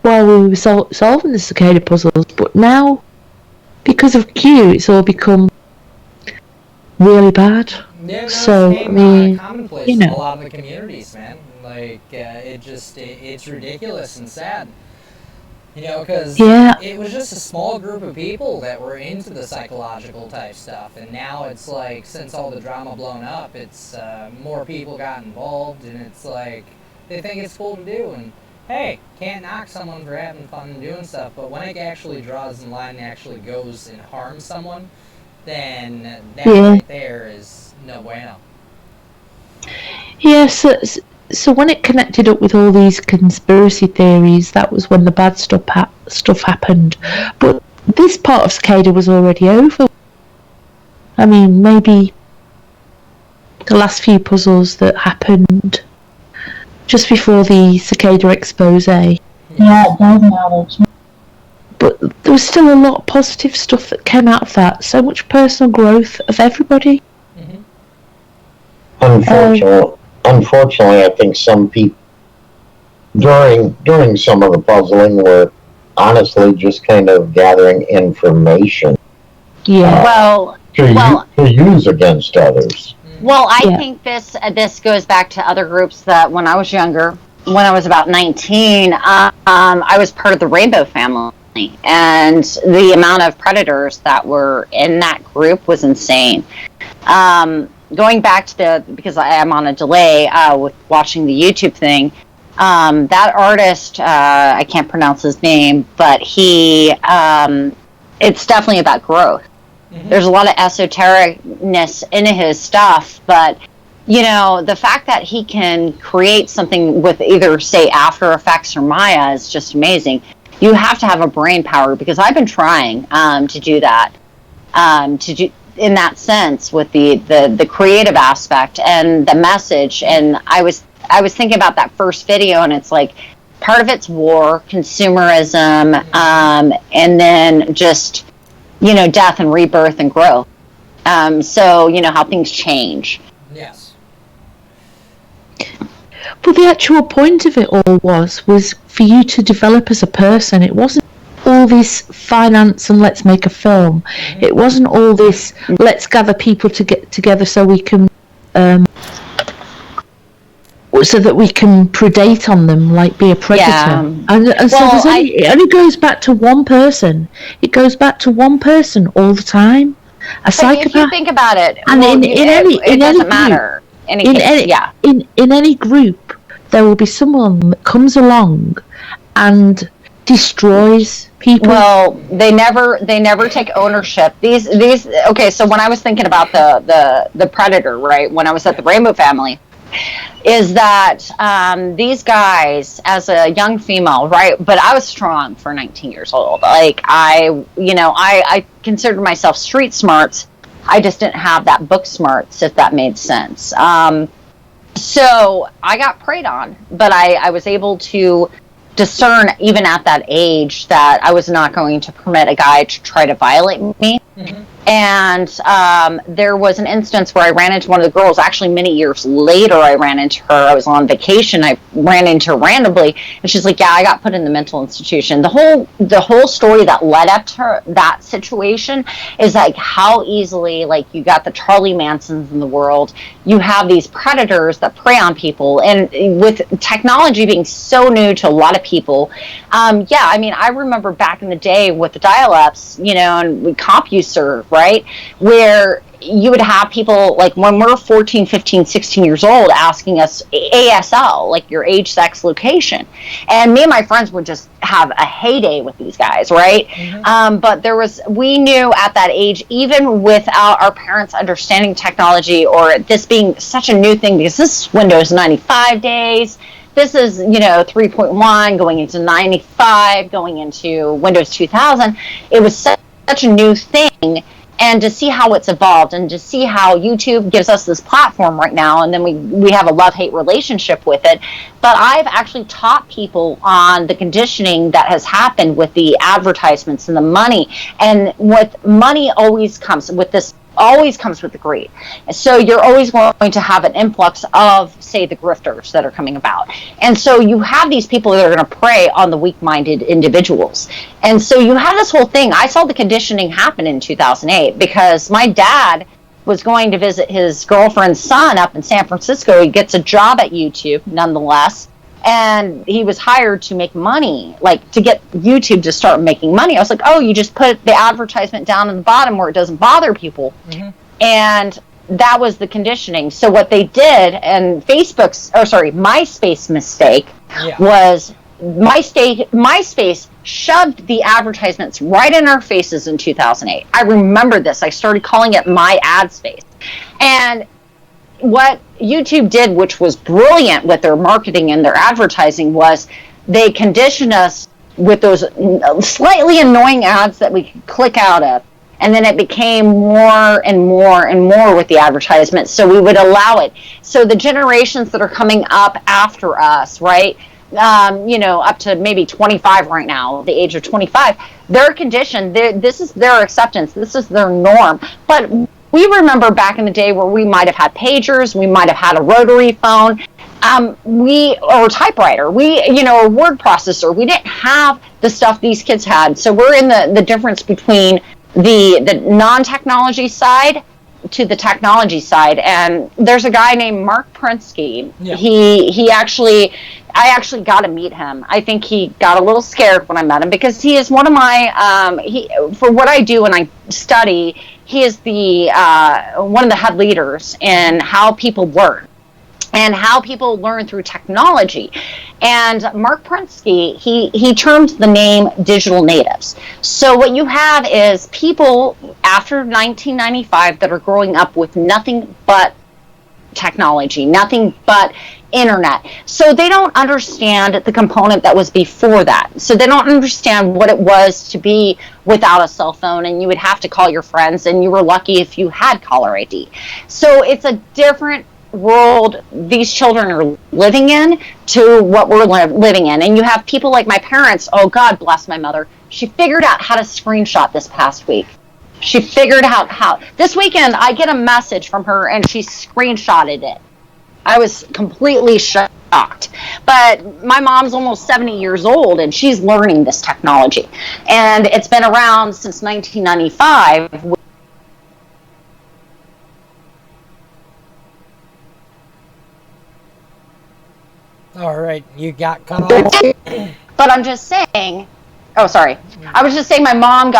Speaker 5: while we were solving the Cicada puzzles. But now, because of Q, it's all become really bad.
Speaker 3: Yeah,
Speaker 5: so
Speaker 3: it became commonplace in a lot of the communities, man. Like, it's ridiculous and sad. Because it was just a small group of people that were into the psychological type stuff, and now it's like, since all the drama blown up, it's more people got involved, and it's like, they think it's cool to do, and hey, can't knock someone for having fun and doing stuff, but when it actually draws the line and actually goes and harms someone, then that right there is no bueno.
Speaker 5: Yeah, so when it connected up with all these conspiracy theories, that was when the bad stuff happened. But this part of Cicada was already over. I mean, maybe the last few puzzles that happened just before the Cicada expose.
Speaker 7: Yeah, it does matter.
Speaker 5: But there was still a lot of positive stuff that came out of that. So much personal growth of everybody.
Speaker 4: Unfortunately, I think some people during some of the puzzling were honestly just kind of gathering information.
Speaker 8: Yeah.
Speaker 4: To use against others.
Speaker 8: Well, I think this goes back to other groups that when I was younger, when I was about 19, I was part of the Rainbow family. and the amount of predators that were in that group was insane. Going back to because I am on a delay with watching the YouTube thing, that artist, I can't pronounce his name, but he, it's definitely about growth. Mm-hmm. There's a lot of esotericness in his stuff, but you know, the fact that he can create something with either, say, After Effects or Maya is just amazing. You have to have a brain power, because I've been trying to do that, in that sense with the creative aspect and the message. And I was thinking about that first video, and it's like part of it's war, consumerism, and then just, you know, death and rebirth and growth. So, you know, how things change.
Speaker 3: Yes.
Speaker 5: But the actual point of it all was for you to develop as a person. It wasn't all this finance and let's make a film. Mm-hmm. It wasn't all this let's gather people to get together so we can so that we can predate on them, like be a predator. Yeah. And so it only goes back to one person. It goes back to one person all the time. A psychopath.
Speaker 8: If you think about it,
Speaker 5: and
Speaker 8: it doesn't matter. In
Speaker 5: any group, there will be someone that comes along and destroys people.
Speaker 8: Well, they never take ownership. These okay. So when I was thinking about the predator, right? When I was at the Rainbow Family, is that these guys, as a young female, right? But I was strong for 19 years old. Like I considered myself street smarts. I just didn't have that book smarts, if that made sense. So I got preyed on, but I was able to discern, even at that age, that I was not going to permit a guy to try to violate me. Mm-hmm. And there was an instance where I ran into one of the girls. Actually, many years later, I ran into her. I was on vacation. I ran into her randomly, and she's like, "Yeah, I got put in the mental institution." The whole story that led up to that situation is like how easily, like, you got the Charlie Mansons in the world. You have these predators that prey on people, and with technology being so new to a lot of people, yeah, I mean, I remember back in the day with the dial-ups, you know, and CompuServe, right, where you would have people, like, when we're 14, 15, 16 years old, asking us ASL, like your age, sex, location. And me and my friends would just have a heyday with these guys, right? Mm-hmm. But we knew at that age, even without our parents understanding technology or this being such a new thing, because this is Windows 95 days, this is, 3.1 going into 95, going into Windows 2000. It was such a new thing. And to see how it's evolved, and to see how YouTube gives us this platform right now, and then we have a love-hate relationship with it. But I've actually taught people on the conditioning that has happened with the advertisements and the money. And with money always comes with the greed. So you're always going to have an influx of, say, the grifters that are coming about. And so you have these people that are going to prey on the weak-minded individuals. And so you have this whole thing. I saw the conditioning happen in 2008 because my dad was going to visit his girlfriend's son up in San Francisco. He gets a job at YouTube, nonetheless. And he was hired to make money, like to get YouTube to start making money. I was like, oh, you just put the advertisement down in the bottom where it doesn't bother people. Mm-hmm. And that was the conditioning. So what they did, and MySpace mistake was MySpace shoved the advertisements right in our faces in 2008. I remember this. I started calling it My Ad Space. And what YouTube did, which was brilliant with their marketing and their advertising, was they conditioned us with those slightly annoying ads that we could click out of. And then it became more and more and more with the advertisements. So we would allow it. So the generations that are coming up after us, right, up to maybe 25 right now, the age of 25, they're conditioned. This is their acceptance. This is their norm. But we remember back in the day where we might have had pagers, we might have had a rotary phone, or a typewriter, a word processor. We didn't have the stuff these kids had. So we're in the difference between the non-technology side to the technology side, and there's a guy named Mark Prensky.
Speaker 3: Yeah.
Speaker 8: He actually, I actually got to meet him. I think he got a little scared when I met him, because he is one of my for what I do and I study, he is the one of the head leaders in how people learn and how people learn through technology. And Mark Prensky, he termed the name digital natives. So what you have is people after 1995 that are growing up with nothing but technology, nothing but internet. So they don't understand the component that was before that. So they don't understand what it was to be without a cell phone, and you would have to call your friends, and you were lucky if you had caller ID. So it's a different world these children are living in to what we're living in. And you have people like my parents. Oh, God bless my mother. She figured out how to screenshot this past week. She figured out how. This weekend, I get a message from her, and she screenshotted it. I was completely shocked. But my mom's almost 70 years old, and she's learning this technology. And it's been around since 1995.
Speaker 3: All right, you got cut off.
Speaker 8: But I'm just saying. Oh, sorry. I was just saying my mom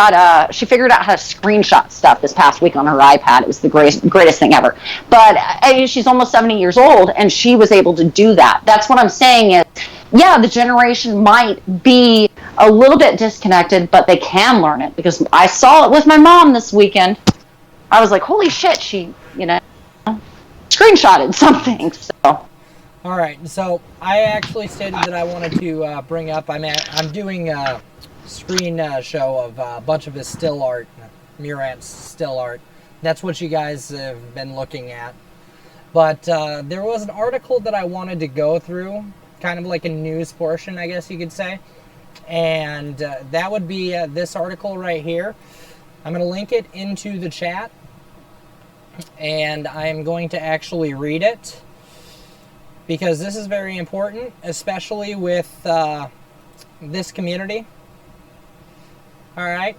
Speaker 8: she figured out how to screenshot stuff this past week on her iPad. It was the greatest thing ever. But she's almost 70 years old, and she was able to do that. That's what I'm saying is, yeah, the generation might be a little bit disconnected, but they can learn it, because I saw it with my mom this weekend. I was like, holy shit, she, screenshotted something, so.
Speaker 3: All right, so I actually stated that I wanted to bring up, I'm doing a screen show of a bunch of his still art, Murat's still art. That's what you guys have been looking at. But there was an article that I wanted to go through, kind of like a news portion, I guess you could say. And that would be this article right here. I'm going to link it into the chat. And I'm going to actually read it, because this is very important, especially with this community. All right?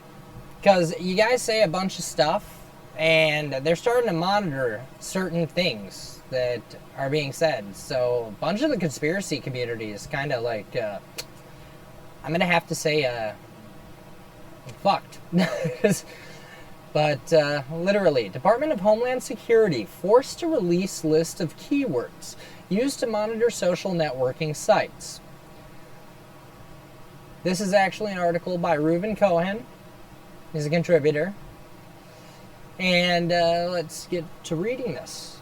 Speaker 3: Because you guys say a bunch of stuff, and they're starting to monitor certain things that are being said. So a bunch of the conspiracy community is kind of like, I'm going to have to say, fucked. But literally, Department of Homeland Security forced to release list of keywords used to monitor social networking sites. This is actually an article by Reuben Cohen. He's a contributor. And let's get to reading this.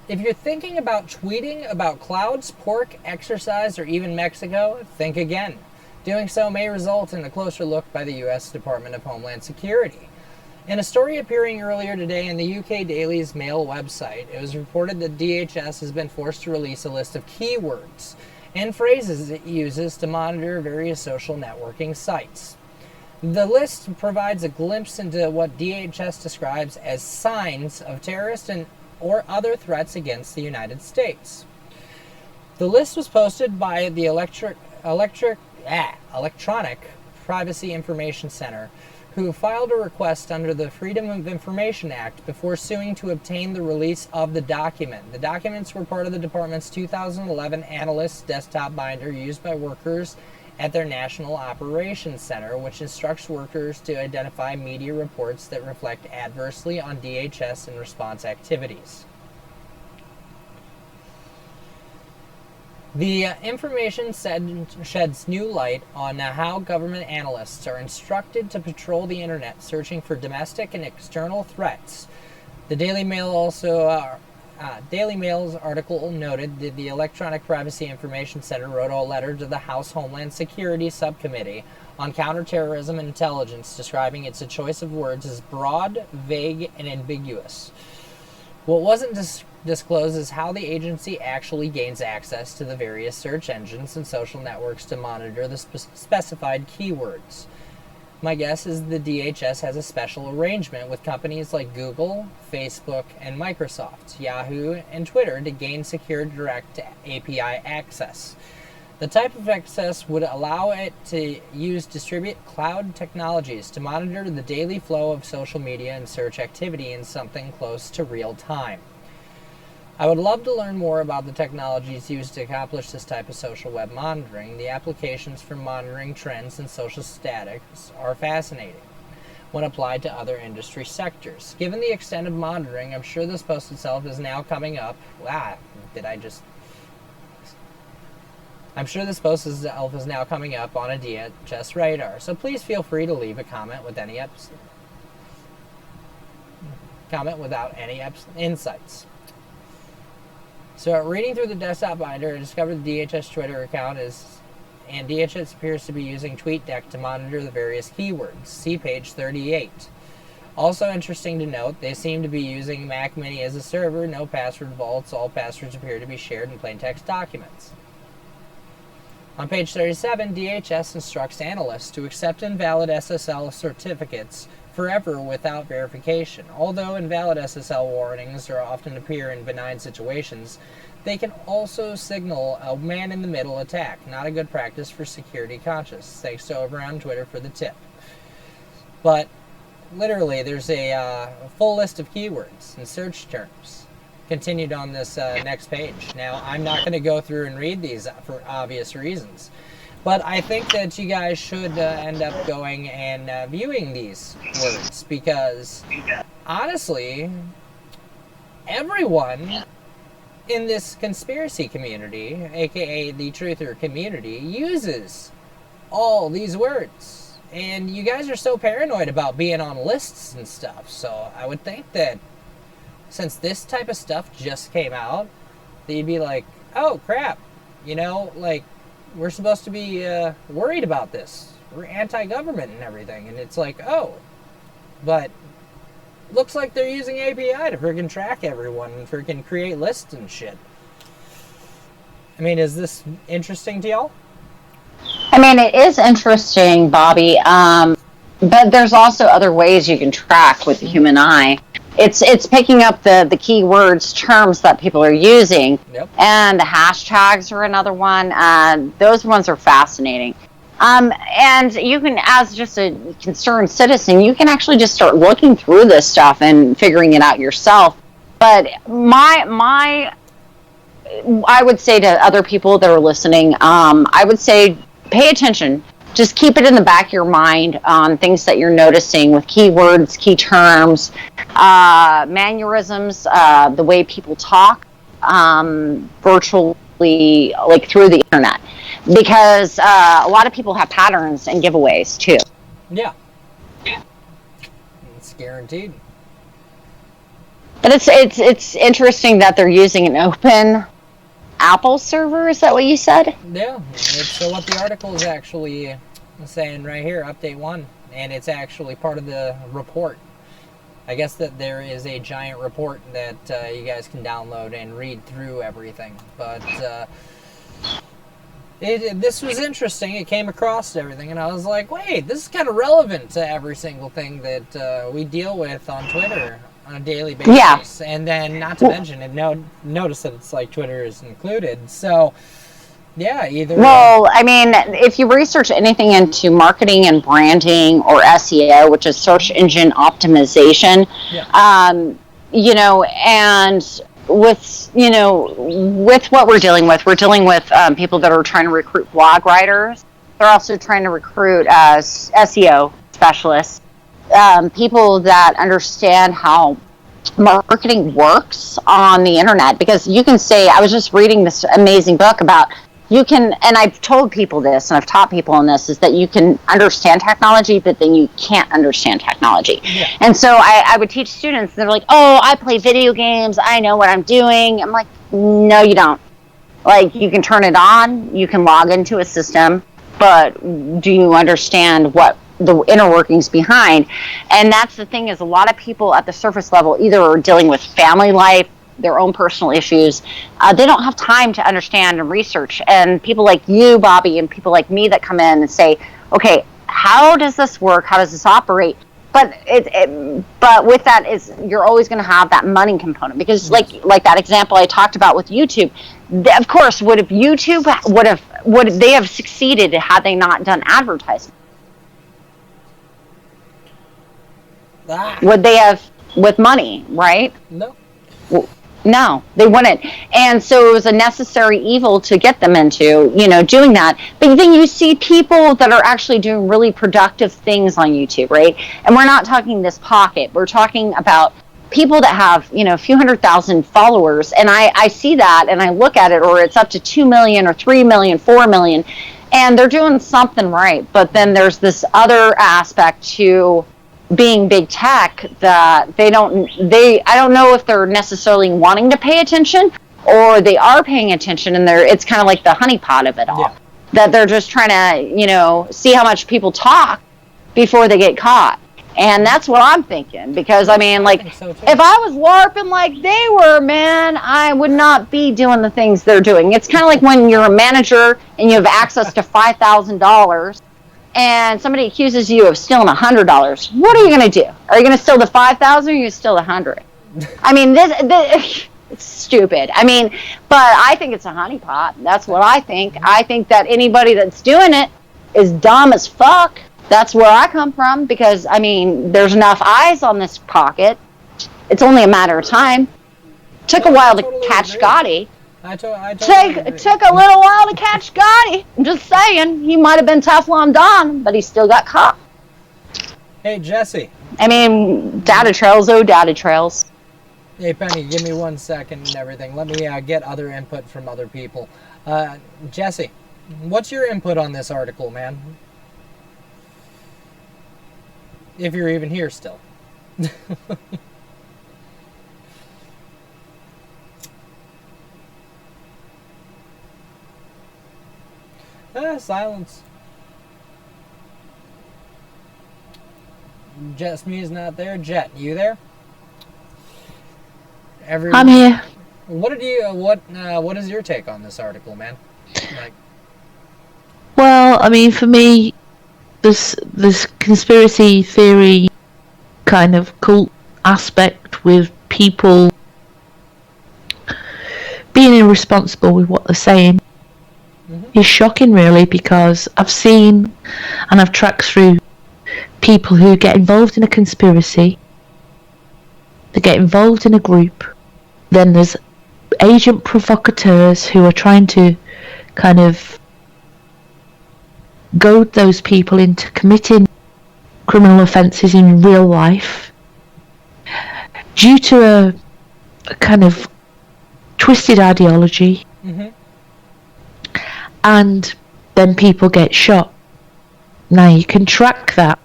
Speaker 3: If you're thinking about tweeting about clouds, pork, exercise, or even Mexico, think again. Doing so may result in a closer look by the U.S. Department of Homeland Security. In a story appearing earlier today in the UK Daily's Mail website, it was reported that DHS has been forced to release a list of keywords and phrases it uses to monitor various social networking sites. The list provides a glimpse into what DHS describes as signs of terrorist or other threats against the United States. The list was posted by the Electronic Privacy Information Center, who filed a request under the Freedom of Information Act before suing to obtain the release of the document. The documents were part of the department's 2011 Analyst desktop binder used by workers at their National Operations Center, which instructs workers to identify media reports that reflect adversely on DHS and response activities. The information sheds new light on how government analysts are instructed to patrol the internet, searching for domestic and external threats. The Daily Mail's article noted that the Electronic Privacy Information Center wrote a letter to the House Homeland Security Subcommittee on Counterterrorism and Intelligence, describing its choice of words as broad, vague, and ambiguous. What wasn't disclosed is how the agency actually gains access to the various search engines and social networks to monitor the specified keywords. My guess is the DHS has a special arrangement with companies like Google, Facebook, and Microsoft, Yahoo, and Twitter to gain secure direct API access. The type of access would allow it to use distributed cloud technologies to monitor the daily flow of social media and search activity in something close to real time. I would love to learn more about the technologies used to accomplish this type of social web monitoring. The applications for monitoring trends and social statics are fascinating when applied to other industry sectors. Given the extent of monitoring, I'm sure this post itself is now coming up. I'm sure this post itself is now coming up on a DHS radar, so please feel free to leave a comment with any without any insights. So, reading through the desktop binder, I discovered the DHS Twitter account and DHS appears to be using TweetDeck to monitor the various keywords. See page 38. Also interesting to note, they seem to be using Mac Mini as a server, no password vaults, all passwords appear to be shared in plain text documents. On page 37, DHS instructs analysts to accept invalid SSL certificates forever without verification. Although invalid SSL warnings often appear in benign situations, they can also signal a man-in-the-middle attack. Not a good practice for security conscious. Thanks to Over on Twitter for the tip. But literally, there's a full list of keywords and search terms continued on this next page. Now, I'm not going to go through and read these for obvious reasons, but I think that you guys should end up going and viewing these words, because honestly, everyone in this conspiracy community, aka the truther community, uses all these words. And you guys are so paranoid about being on lists and stuff, so I would think that since this type of stuff just came out, that you'd be like, oh crap, we're supposed to be worried about this. We're anti-government and everything. And it's like, oh, but looks like they're using API to freaking track everyone and freaking create lists and shit. I mean, is this interesting to y'all?
Speaker 8: I mean, it is interesting, Bobby, but there's also other ways you can track with the human eye. It's picking up the keywords, terms that people are using,
Speaker 3: Yep.
Speaker 8: And the hashtags are another one. Those ones are fascinating. And you can, as just a concerned citizen, you can actually just start looking through this stuff and figuring it out yourself. But I would say to other people that are listening, I would say pay attention. Just keep it in the back of your mind on things that you're noticing with keywords, key terms, mannerisms, the way people talk virtually, like through the internet. Because a lot of people have patterns and giveaways too.
Speaker 3: Yeah. It's guaranteed.
Speaker 8: But it's interesting that they're using an open Apple server. Is that what you said?
Speaker 3: Yeah. So what the article is actually saying right here, update 1, and it's actually part of the report. I guess that there is a giant report that you guys can download and read through everything. But this was interesting. It came across everything, and I was like, wait, this is kind of relevant to every single thing that we deal with on Twitter on a daily basis.
Speaker 8: Yeah.
Speaker 3: And then, not to mention, and notice that it's like Twitter is included. So, yeah, either.
Speaker 8: Well, I mean, if you research anything into marketing and branding or SEO, which is search engine optimization,
Speaker 3: Yeah.
Speaker 8: and with what we're dealing with people that are trying to recruit blog writers. They're also trying to recruit SEO specialists, people that understand how marketing works on the internet. Because you can say, I was just reading this amazing book about, and I've told people this, and I've taught people on this, is that you can understand technology, but then you can't understand technology.
Speaker 3: Yeah.
Speaker 8: And so I would teach students, and they're like, oh, I play video games, I know what I'm doing. I'm like, no, you don't. Like, you can turn it on, you can log into a system, but do you understand what the inner workings behind? And that's the thing, is a lot of people at the surface level either are dealing with family life, their own personal issues. They don't have time to understand and research. And people like you, Bobby, and people like me that come in and say, okay, how does this work? How does this operate? But but with that is, you're always going to have that money component, because like that example I talked about with YouTube, Of course, would they have succeeded had they not done advertising? Would they have with money, right?
Speaker 3: No.
Speaker 8: No, they wouldn't. And so it was a necessary evil to get them into, doing that. But then you see people that are actually doing really productive things on YouTube, right? And we're not talking this pocket. We're talking about people that have, a few 100,000 followers. And I see that and I look at it, or it's up to 2 million or 3 million, 4 million. And they're doing something right. But then there's this other aspect to being big tech that I don't know if they're necessarily wanting to pay attention, or they are paying attention, and it's kind of like the honeypot of it all. Yeah. That they're just trying to, see how much people talk before they get caught. And that's what I'm thinking, because I think so too. If I was LARPing like they were, man, I would not be doing the things they're doing. It's kind of like when you're a manager and you have access to $5,000 and somebody accuses you of stealing $100. What are you going to do? Are you going to steal the 5,000 or are you going to steal the 100? This it's stupid. But I think it's a honeypot. That's what I think. I think that anybody that's doing it is dumb as fuck. That's where I come from, because there's enough eyes on this pocket. It's only a matter of time. Took a while to catch Scotty. I took a little while to catch Scotty. I'm just saying, he might have been Teflon Don, but he still got caught.
Speaker 3: Hey, Jesse.
Speaker 8: Data trails.
Speaker 3: Hey, Penny, give me 1 second and everything. Let me get other input from other people. Jesse, what's your input on this article, man? If you're even here still. Silence. Jet Smee's not there. Jet, you there?
Speaker 5: I'm here.
Speaker 3: What is your take on this article, man?
Speaker 5: Well, for me, this conspiracy theory kind of cult aspect with people being irresponsible with what they're saying is shocking, really, because I've seen and I've tracked through people who get involved in a conspiracy, they get involved in a group, then there's agent provocateurs who are trying to kind of goad those people into committing criminal offences in real life due to a kind of twisted ideology. And then people get shot. Now you can track that,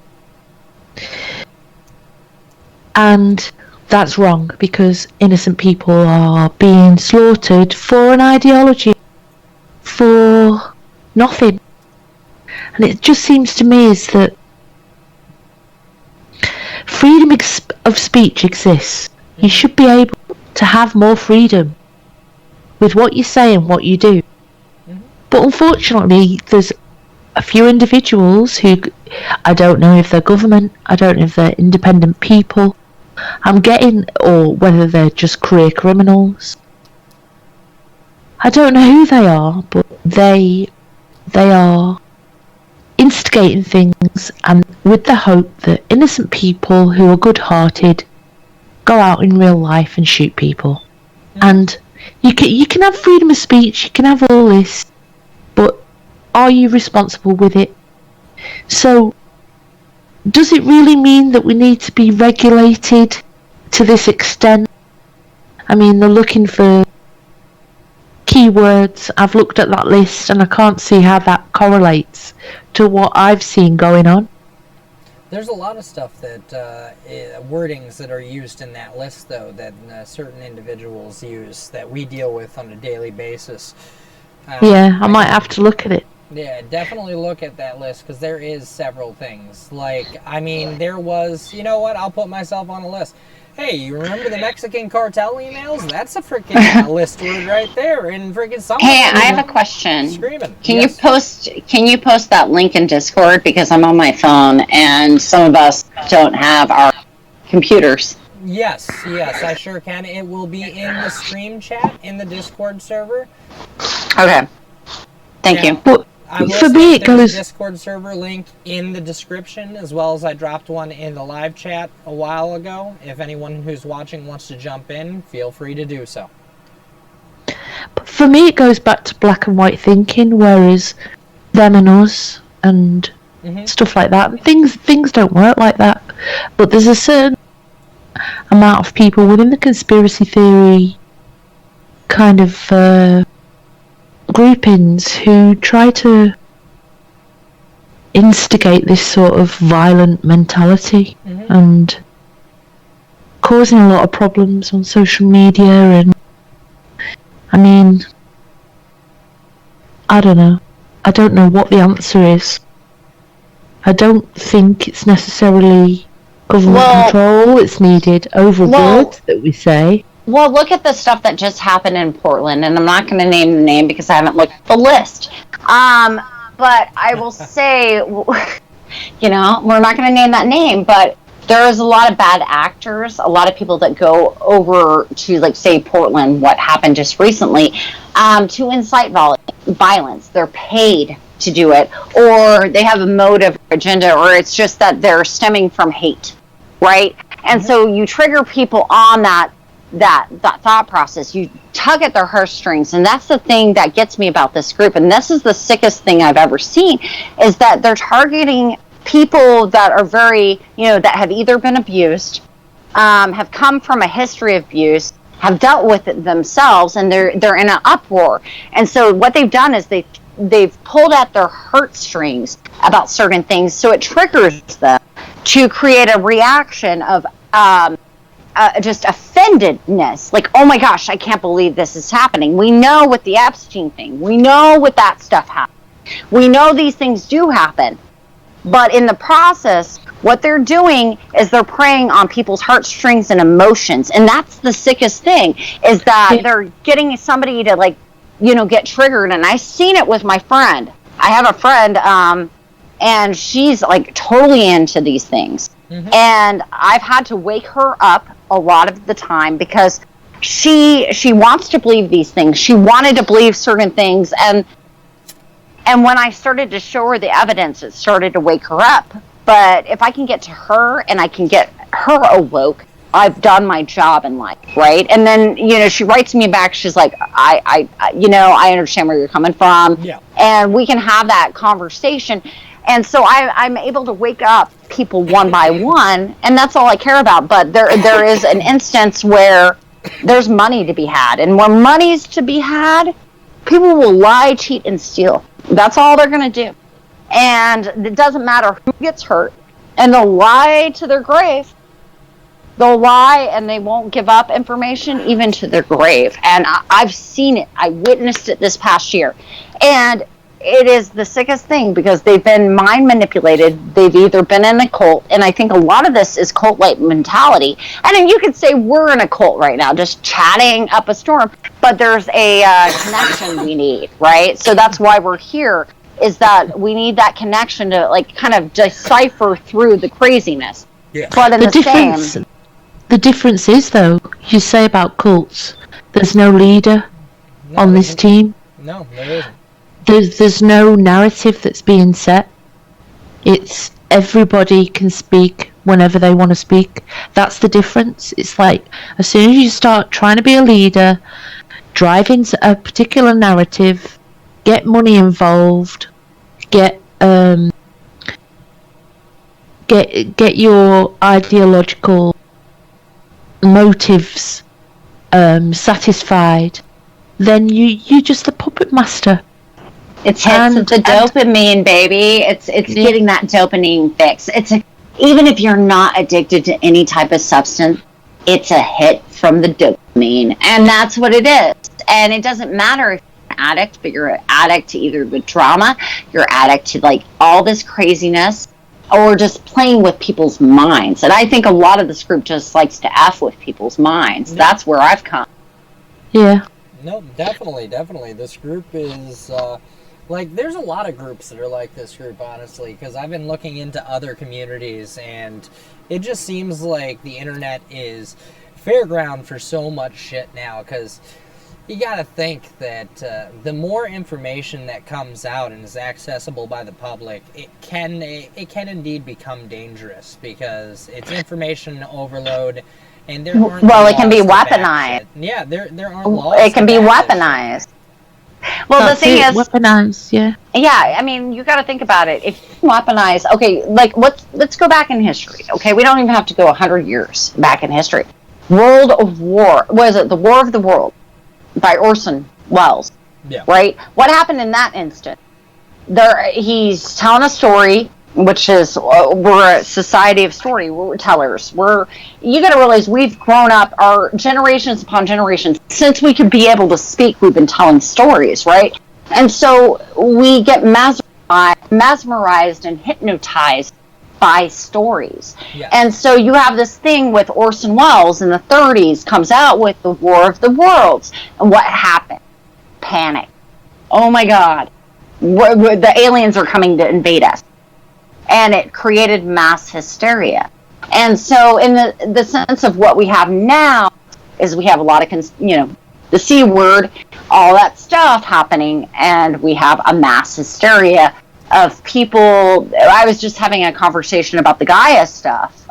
Speaker 5: and that's wrong, because innocent people are being slaughtered for an ideology, for nothing. And it just seems to me is that freedom of speech exists. You should be able to have more freedom with what you say and what you do. But unfortunately, there's a few individuals who, I don't know if they're government, I don't know if they're independent people, or whether they're just career criminals. I don't know who they are, but they are instigating things, and with the hope that innocent people who are good-hearted go out in real life and shoot people. And you can have freedom of speech, you can have all this, but are you responsible with it? So, does it really mean that we need to be regulated to this extent? They're looking for keywords. I've looked at that list and I can't see how that correlates to what I've seen going on.
Speaker 3: There's a lot of stuff that, wordings that are used in that list, though, that certain individuals use that we deal with on a daily basis.
Speaker 5: I might have to look at it.
Speaker 3: Yeah, definitely look at that list, because there is several things. There was, you know what, I'll put myself on a list. Hey, you remember the Mexican cartel emails? That's a freaking list word right there. And freaking someone.
Speaker 8: Hey, I have a question.
Speaker 3: Screaming.
Speaker 8: Can you post that link in Discord, because I'm on my phone and some of us don't have our computers.
Speaker 3: Yes, I sure can. It will be in the stream chat in the Discord server.
Speaker 8: Okay. Thank you.
Speaker 5: But
Speaker 3: I will
Speaker 5: for
Speaker 3: say
Speaker 5: me, it
Speaker 3: there's
Speaker 5: goes.
Speaker 3: a Discord server link in the description, as well as I dropped one in the live chat a while ago. If anyone who's watching wants to jump in, feel free to do so.
Speaker 5: For me, it goes back to black and white thinking, whereas them and us and stuff like that. Things don't work like that. But there's a certain amount of people within the conspiracy theory kind of groupings who try to instigate this sort of violent mentality and causing a lot of problems on social media. And I mean, I don't know. I don't know what the answer is. I don't think it's necessarily government control that's needed over words that we say.
Speaker 8: Well, look at the stuff that just happened in Portland, and I'm not going to name the name because I haven't looked at the list. But I will say, you know, we're not going to name that name, but there's a lot of bad actors, a lot of people that go over to, like, say, Portland, what happened just recently, to incite violence. They're paid to do it, or they have a motive or agenda, or it's just that they're stemming from hate, right? And so you trigger people on that thought process. You tug at their heartstrings, and that's the thing that gets me about this group. And this is the sickest thing I've ever seen, is that they're targeting people that are very, you know, that have either been abused, have come from a history of abuse, have dealt with it themselves, and they're in an uproar. And so what they've done is they've pulled at their heartstrings about certain things, so it triggers them to create a reaction of just offendedness, like, oh my gosh, I can't believe this is happening. We know with the Epstein thing, we know what that stuff happened. We know these things do happen. But in the process, what they're doing is they're preying on people's heartstrings and emotions. And that's the sickest thing, is that they're getting somebody to, like, you know, get triggered. And I've seen it with my friend. I have a friend, and she's, like, totally into these things. And I've had to wake her up a lot of the time because she wants to believe these things. She wanted to believe certain things, and when I started to show her the evidence, it started to wake her up. But if I can get to her and I can get her awoke, I've done my job in life, right? And then, you know, she writes me back. She's like, I you know, I understand where you're coming from. Yeah. And we can have that conversation. And so I'm able to wake up people one by one, and that's all I care about. But there is an instance where there's money to be had. And when money's to be had, people will lie, cheat, and steal. That's all they're going to do. And it doesn't matter who gets hurt. And they'll lie to their grave. They'll lie, and they won't give up information even to their grave. And I've seen it. I witnessed it this past year. And it is the sickest thing because they've been mind manipulated. They've either been in a cult, and I think a lot of this is cult-like mentality. And then you could say we're in a cult right now, just chatting up a storm, but there's a connection we need, right? So that's why we're here, is that we need that connection to, like, kind of decipher through the craziness. Yeah. But in
Speaker 5: the difference is, though, you say about cults, there's no leader on this team.
Speaker 3: No, there isn't.
Speaker 5: There's no narrative that's being set. It's everybody can speak whenever they want to speak. That's the difference. It's like as soon as you start trying to be a leader, drive into a particular narrative, get money involved, get your ideological motives satisfied, then you're just the puppet master.
Speaker 8: It's the dopamine, baby. It's getting that dopamine fix. Even if you're not addicted to any type of substance, it's a hit from the dopamine, and that's what it is. And it doesn't matter if you're an addict, but you're an addict to either the drama, you're an addict to, like, all this craziness, or just playing with people's minds. And I think a lot of this group just likes to F with people's minds. Yeah. That's where I've come.
Speaker 5: Yeah.
Speaker 3: No, definitely. This group is Like, there's a lot of groups that are like this group, honestly, because I've been looking into other communities, and it just seems like the internet is fairground for so much shit now, because you gotta think that the more information that comes out and is accessible by the public, it can indeed become dangerous, because it's information overload, and there aren't
Speaker 8: it can be
Speaker 3: laws to back
Speaker 8: weaponized.
Speaker 3: it. Yeah, there aren't laws.
Speaker 8: It can be weaponized. Well,
Speaker 5: That's
Speaker 8: the thing
Speaker 5: it,
Speaker 8: is,
Speaker 5: weaponized, yeah.
Speaker 8: yeah, I mean, you got to think about it. If you weaponize, okay, like let's go back in history. Okay, we don't even have to go 100 years back in history. World of War, was it The War of the World by Orson Welles?
Speaker 3: Yeah.
Speaker 8: Right. What happened in that instant? He's telling a story, which is we're a society of storytellers. You got to realize we've grown up, our generations upon generations, since we could be able to speak. We've been telling stories, right? And so we get mesmerized and hypnotized by stories.
Speaker 3: Yeah.
Speaker 8: And so you have this thing with Orson Welles in the 30s comes out with the War of the Worlds. And what happened? Panic. Oh my God. The aliens are coming to invade us. And it created mass hysteria. And so in the sense of what we have now is we have a lot of, the C word, all that stuff happening, and we have a mass hysteria of people. I was just having a conversation about the Gaia stuff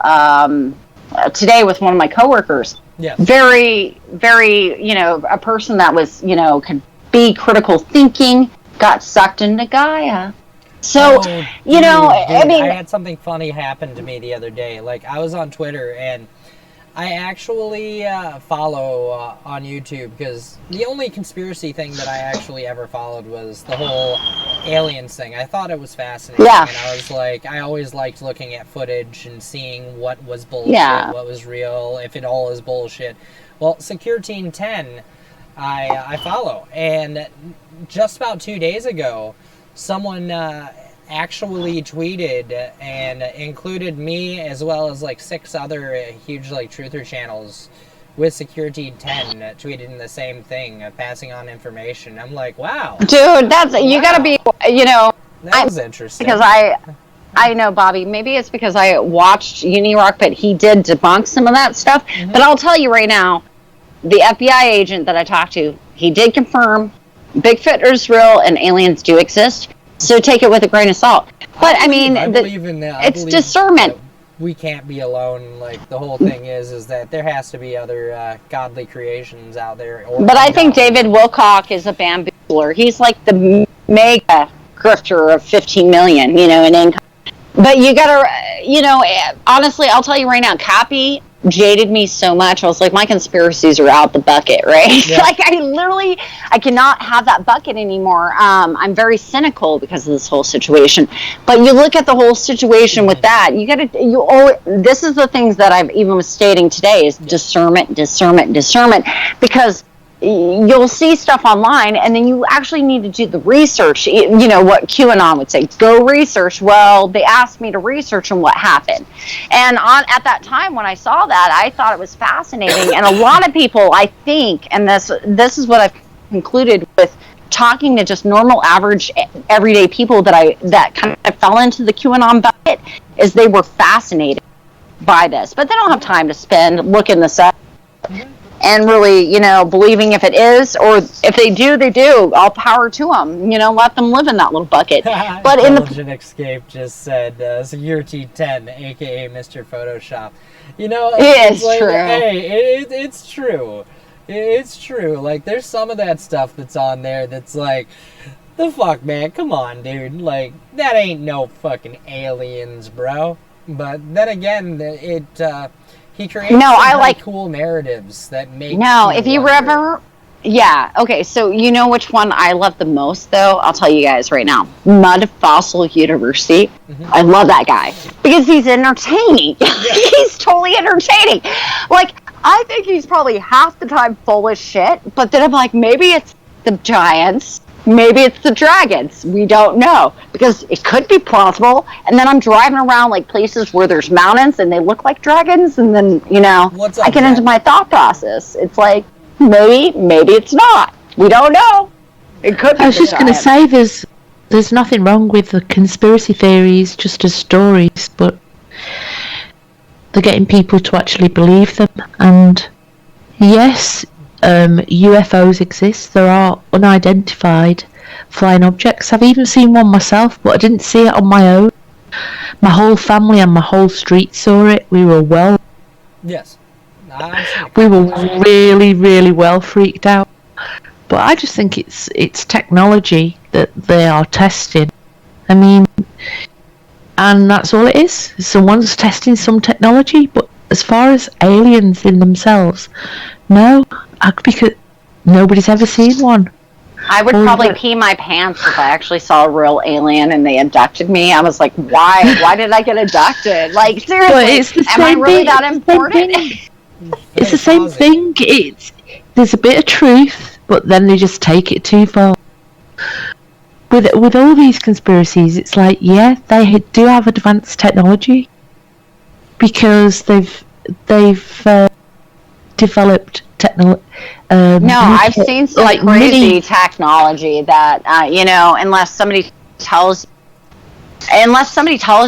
Speaker 8: today with one of my coworkers.
Speaker 3: Yeah.
Speaker 8: Very, very, a person that was, could be critical thinking, got sucked into Gaia. So,
Speaker 3: I had something funny happen to me the other day. Like, I was on Twitter, and I actually follow on YouTube, because the only conspiracy thing that I actually ever followed was the whole aliens thing. I thought it was fascinating.
Speaker 8: Yeah.
Speaker 3: And I was like, I always liked looking at footage and seeing what was bullshit, what was real, if it all is bullshit. Well, Secure Team 10, I follow. And just about 2 days ago, someone actually tweeted and included me as well as like 6 other huge like truther channels with Security 10 tweeting the same thing, passing on information. I'm like, wow,
Speaker 8: dude, you gotta be,
Speaker 3: that was interesting.
Speaker 8: Because I know, Bobby, maybe it's because I watched Unirock, but he did debunk some of that stuff. Mm-hmm. But I'll tell you right now, the FBI agent that I talked to, he did confirm Bigfoot is real and aliens do exist. So take it with a grain of salt. But I
Speaker 3: believe in that.
Speaker 8: It's discernment.
Speaker 3: We can't be alone. Like, the whole thing is that there has to be other godly creations out there.
Speaker 8: But I think David Wilcock is a bamboozler. He's like the mega grifter of 15 million, in income. But you gotta, honestly, I'll tell you right now, Cappy jaded me so much. I was like, my conspiracies are out the bucket, right? Yeah. Like, I cannot have that bucket anymore. I'm very cynical because of this whole situation. But you look at the whole situation with that, this is the things that I've even was stating today is discernment, because you'll see stuff online, and then you actually need to do the research. What QAnon would say, go research. Well, they asked me to research and what happened. And at that time when I saw that, I thought it was fascinating. And a lot of people, I think, and this is what I've concluded with talking to just normal, average, everyday people that kind of fell into the QAnon bucket, is they were fascinated by this. But they don't have time to spend looking this up. And really, believing if it is, or if they do, all power to them. Let them live in that little bucket. But
Speaker 3: Intelligent Escape just said, Security 10, a.k.a. Mr. Photoshop.
Speaker 8: It's like, true.
Speaker 3: Hey, it's true. It's true. Like, there's some of that stuff that's on there that's like, the fuck, man? Come on, dude. Like, that ain't no fucking aliens, bro. But then again, he creates cool narratives that make.
Speaker 8: No, if you ever, yeah, okay. So you know which one I love the most, though. I'll tell you guys right now. Mud Fossil University. Mm-hmm. I love that guy because he's entertaining. Yeah. He's totally entertaining. Like, I think he's probably half the time full of shit, but then I'm like, maybe it's the giants. Maybe it's the dragons. We don't know, because it could be plausible. And then I'm driving around like places where there's mountains and they look like dragons, and then I get into my thought process. It's like maybe it's not. We don't know. It could be.
Speaker 5: I was just going to say, there's nothing wrong with the conspiracy theories just as stories, but they're getting people to actually believe them. And yes, UFOs exist. There are unidentified flying objects. I've even seen one myself, but I didn't see it on my own. My whole family and my whole street saw it. We were
Speaker 3: Yes.
Speaker 5: really, really well freaked out. But I just think it's technology that they are testing. I mean, and that's all it is. Someone's testing some technology, but as far as aliens in themselves, no, because nobody's ever seen one.
Speaker 8: I would probably pee my pants if I actually saw a real alien and they abducted me. I was like, why? Why did I get abducted? Like, seriously, am I really that important?
Speaker 5: It's the same thing. There's a bit of truth, but then they just take it too far. With all these conspiracies, it's like, yeah, they do have advanced technology because they've developed technology.
Speaker 8: No, I've seen some like crazy technology that unless somebody tells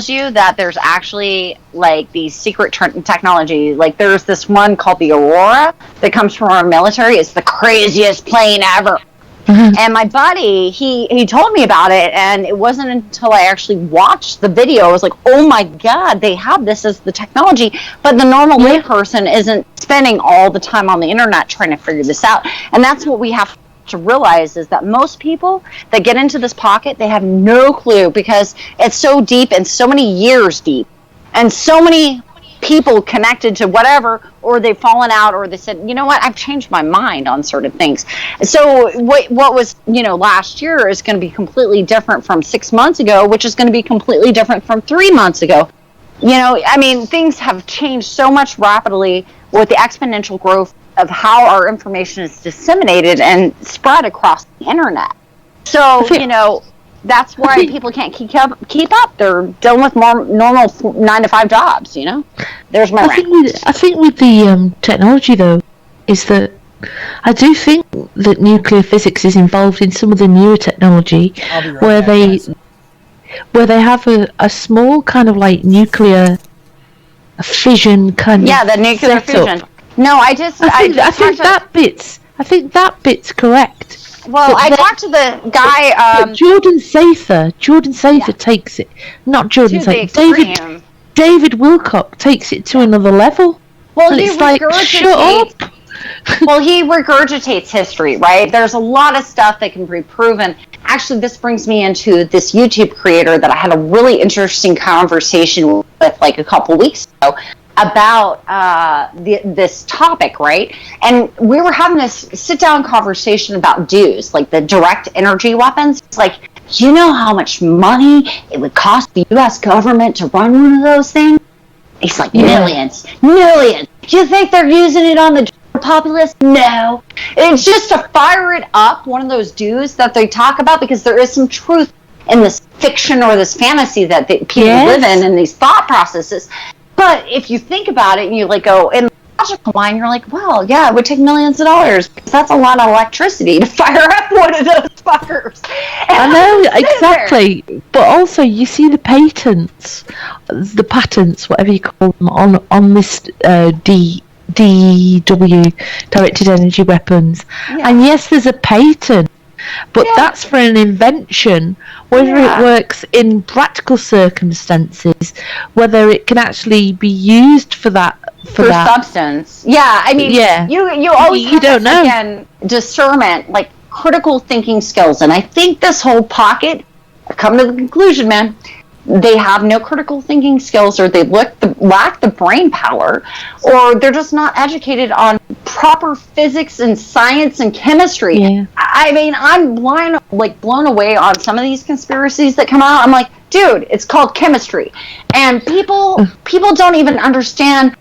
Speaker 8: you that there's actually like these secret technology, like there's this one called the Aurora that comes from our military. It's the craziest plane ever. And my buddy, he told me about it, and it wasn't until I actually watched the video I was like, oh my god, they have this as the technology. But the normal layperson isn't spending all the time on the internet trying to figure this out. And that's what we have to realize, is that most people that get into this pocket, they have no clue, because it's so deep and so many years deep, and so many people connected to whatever, or they've fallen out, or they said, you know what, I've changed my mind on certain things. So what was last year is going to be completely different from 6 months ago, which is going to be completely different from 3 months ago. I mean, things have changed so much rapidly with the exponential growth of how our information is disseminated and spread across the internet. So that's why people can't keep up. They're dealing with more normal 9-to-5 jobs. There's my rant.
Speaker 5: I think with the technology, though, is that I do think that nuclear physics is involved in some of the newer technology, where they have a small kind of like nuclear fission kind of
Speaker 8: the nuclear fusion. No, I think
Speaker 5: that bit's correct.
Speaker 8: Well, I talked to the guy.
Speaker 5: Jordan Sather takes it. Not Jordan Sather. David Wilcock takes it to another level.
Speaker 8: Well,
Speaker 5: and
Speaker 8: he regurgitates history, right? There's a lot of stuff that can be proven. Actually, this brings me into this YouTube creator that I had a really interesting conversation with like a couple weeks ago about this topic, right? And we were having this sit-down conversation about DEWs, like the direct energy weapons. It's like, you know how much money it would cost the U.S. government to run one of those things? It's like millions. Do you think they're using it on the populace? No. It's just to fire it up, one of those DEWs that they talk about, because there is some truth in this fiction or this fantasy that people live in, and these thought processes. But if you think about it and you go in the logical mind, you're like, well, yeah, it would take millions of dollars, because that's a lot of electricity to fire up one of those fuckers.
Speaker 5: I know, exactly. But also, you see the patents, whatever you call them, on this DEW, directed energy weapons. Yeah. And yes, there's a patent, but that's for an invention. Whether it works in practical circumstances, whether it can actually be used for that
Speaker 8: substance. Yeah, I mean, you always don't know. Again, discernment, like critical thinking skills, and I think this whole pocket, I've come to the conclusion, man, they have no critical thinking skills, or they lack the brain power, or they're just not educated on proper physics and science and chemistry. Yeah. I mean, I'm blown away on some of these conspiracies that come out. I'm like, dude, it's called chemistry, and people don't even understand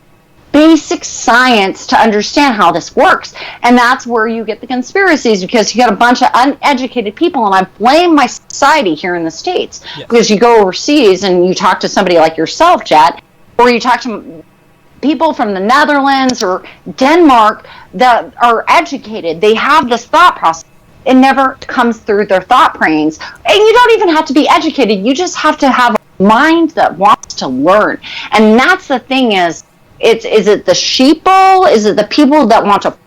Speaker 8: basic science to understand how this works. And that's where you get the conspiracies, because you got a bunch of uneducated people. And I blame my society here in the States, because you go overseas and you talk to somebody like yourself, Jet, or you talk to people from the Netherlands or Denmark that are educated. They have this thought process. it never comes through their thought brains. And you don't even have to be educated. You just have to have a mind that wants to learn. And that's the thing is it the sheeple? Is it the people that want to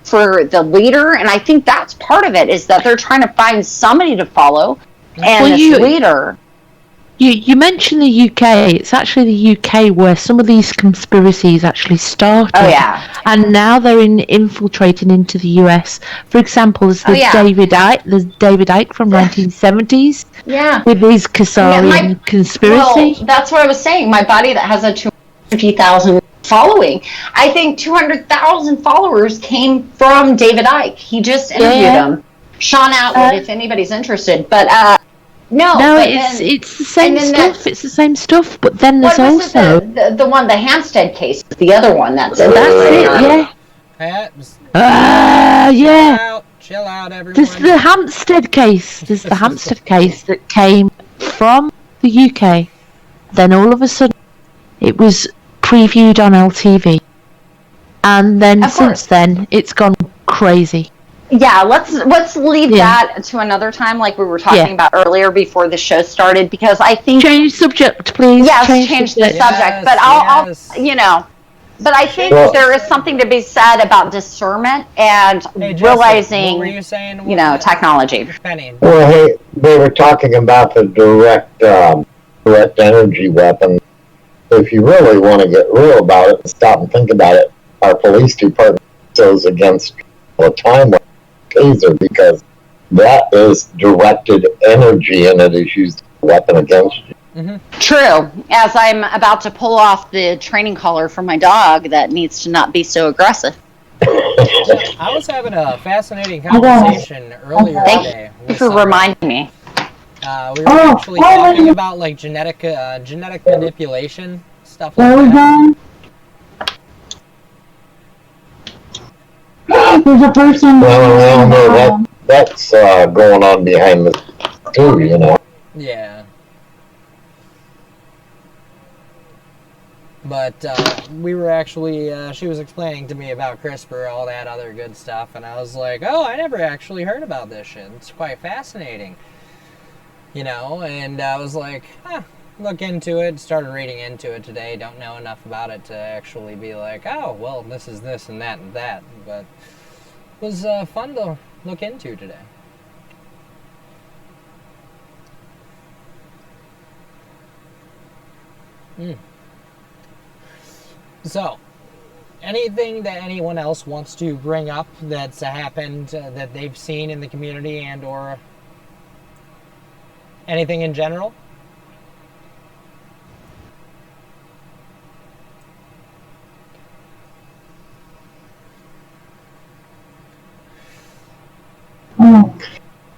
Speaker 8: for the leader? And I think that's part of it, is that they're trying to find somebody to follow. And this leader.
Speaker 5: You mentioned the UK. It's actually the UK where some of these conspiracies actually started.
Speaker 8: Oh, yeah.
Speaker 5: And now they're infiltrating into the US. For example, there's David Icke. There's David Icke from 1970s.
Speaker 8: Yeah.
Speaker 5: With his Khazarian conspiracy.
Speaker 8: Well, that's what I was saying. My buddy that has a 250,000 following. I think 200,000 followers came from David Icke. He just interviewed him. Sean Atwood, if anybody's interested. But no,
Speaker 5: it's the same stuff. It's the same stuff. But then there's also
Speaker 8: the one, the Hampstead case, the other one. That's it.
Speaker 3: Pat, chill out, everyone.
Speaker 5: There's the Hampstead case. There's the Hampstead case that came from the UK. Then all of a sudden, it was previewed on LTV, and then since then, it's gone crazy.
Speaker 8: Yeah, let's leave that to another time, like we were talking about earlier before the show started, because I think
Speaker 5: change subject, please.
Speaker 8: Yes, change the subject. But I'll but I think there is something to be said about discernment and realizing,
Speaker 3: what were you saying?
Speaker 8: Technology.
Speaker 3: Penny.
Speaker 4: Well, hey, they were talking about the direct energy weapon. If you really want to get real about it and stop and think about it, our police department goes against all the time with taser, because that is directed energy and it is used as a weapon against you.
Speaker 3: Mm-hmm.
Speaker 8: True. As I'm about to pull off the training collar for my dog that needs to not be so aggressive.
Speaker 3: I was having a fascinating conversation earlier today.
Speaker 8: Thank you for reminding me.
Speaker 3: We were actually talking about like genetic manipulation, stuff like that.
Speaker 7: There's a person.
Speaker 4: Well, no, that's going on behind the too,
Speaker 3: Yeah. But we were actually, she was explaining to me about CRISPR, all that other good stuff, and I was like, oh, I never actually heard about this shit. It's quite fascinating. And I was like, look into it, started reading into it today. Don't know enough about it to actually be like, oh, well, this is this and that and that. But it was fun to look into today. So, anything that anyone else wants to bring up that's happened that they've seen in the community and or anything in general?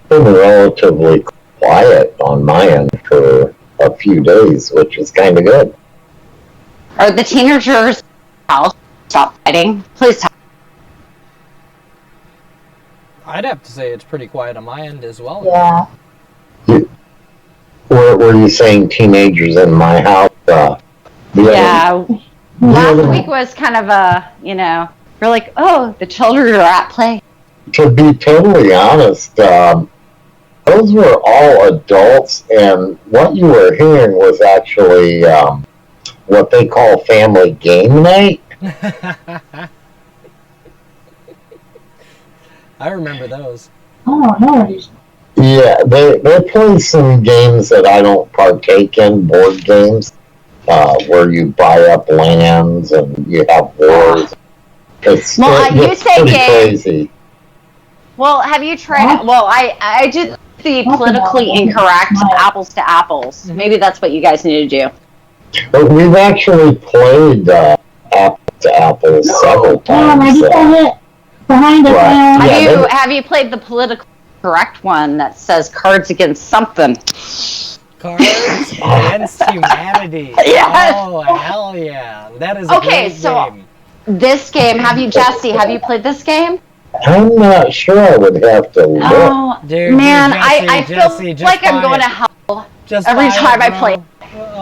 Speaker 4: Been relatively quiet on my end for a few days, which is kind of good.
Speaker 8: Are the teenagers stop fighting? Please tell.
Speaker 3: I'd have to say it's pretty quiet on my end as well.
Speaker 7: Yeah.
Speaker 4: Were you saying teenagers in my house?
Speaker 8: Last week was kind of we're like, oh, the children are at play.
Speaker 4: To be totally honest, those were all adults, and what you were hearing was actually what they call family game night.
Speaker 3: I remember those.
Speaker 7: Oh, no.
Speaker 4: Yeah, they play some games that I don't partake in, board games, where you buy up lands and you have wars. It's pretty crazy.
Speaker 8: Well, have you tried? Well, I did the politically incorrect apples to apples. Maybe that's what you guys need to do.
Speaker 4: But we've actually played apples to apples several times.
Speaker 7: I just got hit behind us.
Speaker 8: Have you played the politically correct one that says cards against something?
Speaker 3: Cards Against Humanity.
Speaker 8: Yes.
Speaker 3: Oh, hell yeah. That is a great game.
Speaker 8: This game, have you played this game?
Speaker 4: I'm not sure. I would have to look.
Speaker 8: Oh,
Speaker 3: dude,
Speaker 8: man,
Speaker 3: Jesse,
Speaker 8: I feel like I'm going to hell every time I play.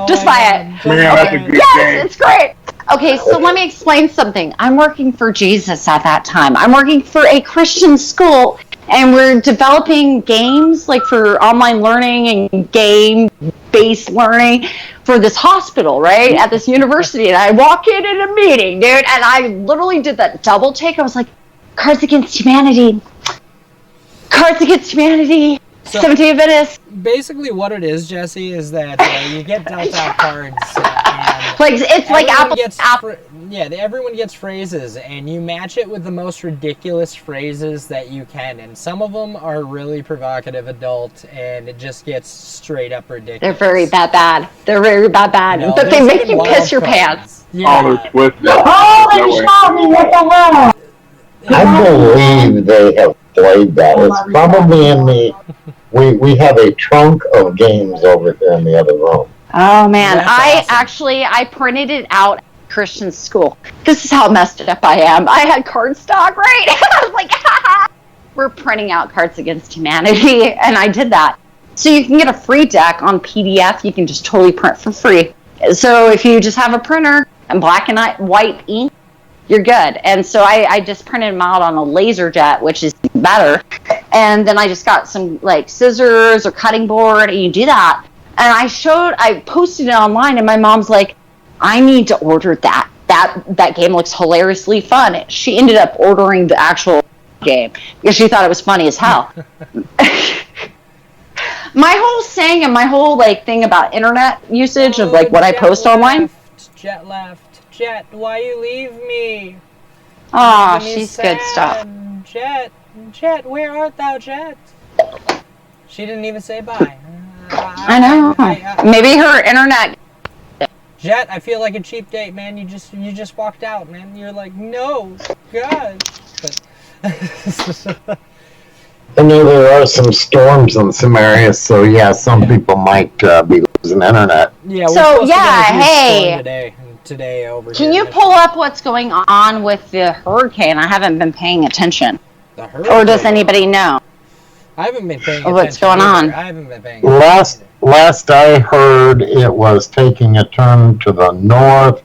Speaker 8: Just buy it.
Speaker 6: Man, that's a good game.
Speaker 8: Yes, it's great. Okay, so let me explain something. I'm working for Jesus at that time. I'm working for a Christian school, and we're developing games like for online learning and game-based learning for this hospital, right, at this university. And I walk in a meeting, dude, and I literally did that double take. I was like, Cards Against Humanity. Cards Against Humanity.
Speaker 3: So,
Speaker 8: 17 Adventist.
Speaker 3: Basically, what it is, Jesse, is that you get dealt out cards. And
Speaker 8: like it's like Apple.
Speaker 3: Everyone gets phrases, and you match it with the most ridiculous phrases that you can. And some of them are really provocative adult, and it just gets straight up ridiculous.
Speaker 8: They're very bad. They're very bad.
Speaker 3: No,
Speaker 8: but they make you piss your
Speaker 3: cards.
Speaker 8: pants.
Speaker 3: Yeah.
Speaker 7: Oh, they shot me! What the hell?
Speaker 4: I believe they have played that. It's probably in the... We have a trunk of games over here in the other room.
Speaker 8: Oh, man.
Speaker 3: That's awesome.
Speaker 8: I printed it out at Christian school. This is how messed up I am. I had card stock, right? I was like, we're printing out Cards Against Humanity. And I did that. So you can get a free deck on PDF. You can just totally print for free. So if you just have a printer and black and white ink, you're good. And so I just printed them out on a laser jet, which is better. And then I just got some like scissors or cutting board, and you do that. And I posted it online, and my mom's like, I need to order that. That game looks hilariously fun. She ended up ordering the actual game because she thought it was funny as hell. My whole saying and my whole like thing about internet usage of like what I post online.
Speaker 3: Jet left. Jet, why you leave me?
Speaker 8: Oh, she's good stuff.
Speaker 3: Jet, where art thou, Jet? She didn't even say bye.
Speaker 8: I know. Maybe her internet.
Speaker 3: Jet, I feel like a cheap date, man. You just walked out, man. You're like, no, God.
Speaker 4: I know there are some storms in some areas, so yeah, some people might be losing internet.
Speaker 3: Yeah. Today over
Speaker 8: Can
Speaker 3: here.
Speaker 8: you pull up what's going on with the hurricane? I haven't been paying attention.
Speaker 3: The hurricane?
Speaker 8: Or does anybody know?
Speaker 3: I haven't been paying attention.
Speaker 8: What's going on?
Speaker 3: I haven't been paying attention.
Speaker 4: Last I heard, it was taking a turn to the north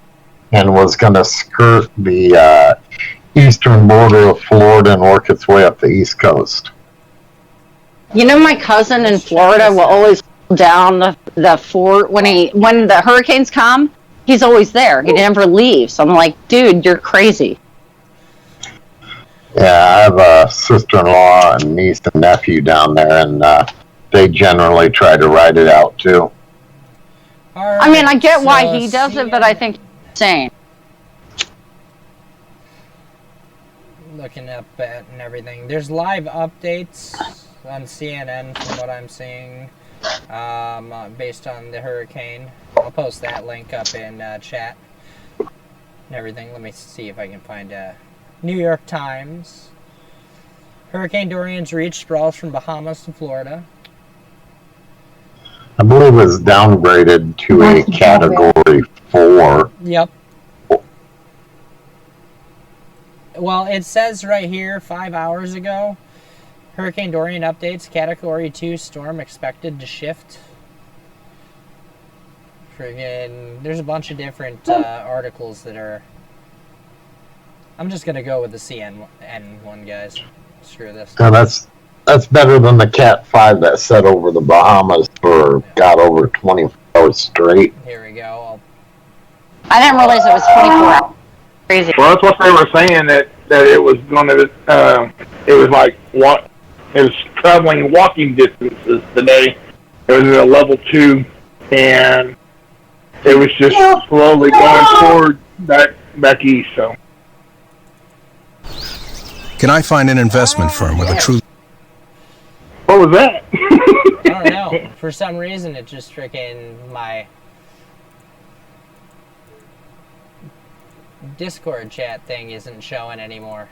Speaker 4: and was going to skirt the eastern border of Florida and work its way up the east coast.
Speaker 8: You know, my cousin in Florida will always down the fort when the hurricanes come. He's always there. He never leaves. I'm like, dude, you're crazy.
Speaker 4: Yeah, I have a sister-in-law and niece and nephew down there, and they generally try to ride it out, too.
Speaker 3: Right,
Speaker 8: I mean, I get why he does it, but I think it's insane.
Speaker 3: Looking up at and everything. There's live updates on CNN from what I'm seeing based on the hurricane. I'll post that link up in chat and everything. Let me see if I can find New York Times. Hurricane Dorian's reach sprawls from Bahamas to Florida.
Speaker 4: I believe it was downgraded to a Category 4.
Speaker 3: Yep. Well, it says right here, 5 hours ago, Hurricane Dorian updates, Category 2 storm expected to shift. Friggin', there's a bunch of different articles that are... I'm just going to go with the CNN one, guys. Screw this.
Speaker 4: Yeah, that's better than the Cat 5 that set over the Bahamas for, got over 24 hours straight.
Speaker 3: Here we go.
Speaker 8: I didn't realize it was 24 hours. Crazy.
Speaker 10: Well, that's what they were saying, that it was going to, it was like, it was traveling walking distances today. It was at a level 2, and it was just slowly going forward back east, so.
Speaker 11: Can I find an investment firm with a true...
Speaker 10: What was that?
Speaker 3: I don't know. For some reason, it just freaking my Discord chat thing isn't showing anymore.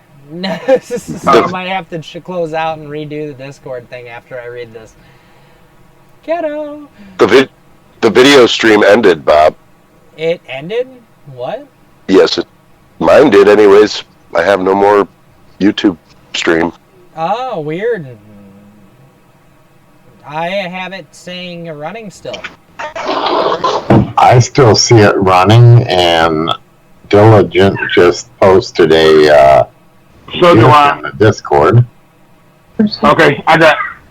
Speaker 3: So I might have to close out and redo the Discord thing after I read this. Ghetto.
Speaker 6: The video stream ended, Bob.
Speaker 3: It ended? What?
Speaker 6: Yes, mine did anyways. I have no more YouTube stream.
Speaker 3: Oh, weird. I have it saying running still.
Speaker 4: I still see it running, and Diligent just posted a
Speaker 10: so do I.
Speaker 4: in the Discord.
Speaker 10: Okay, I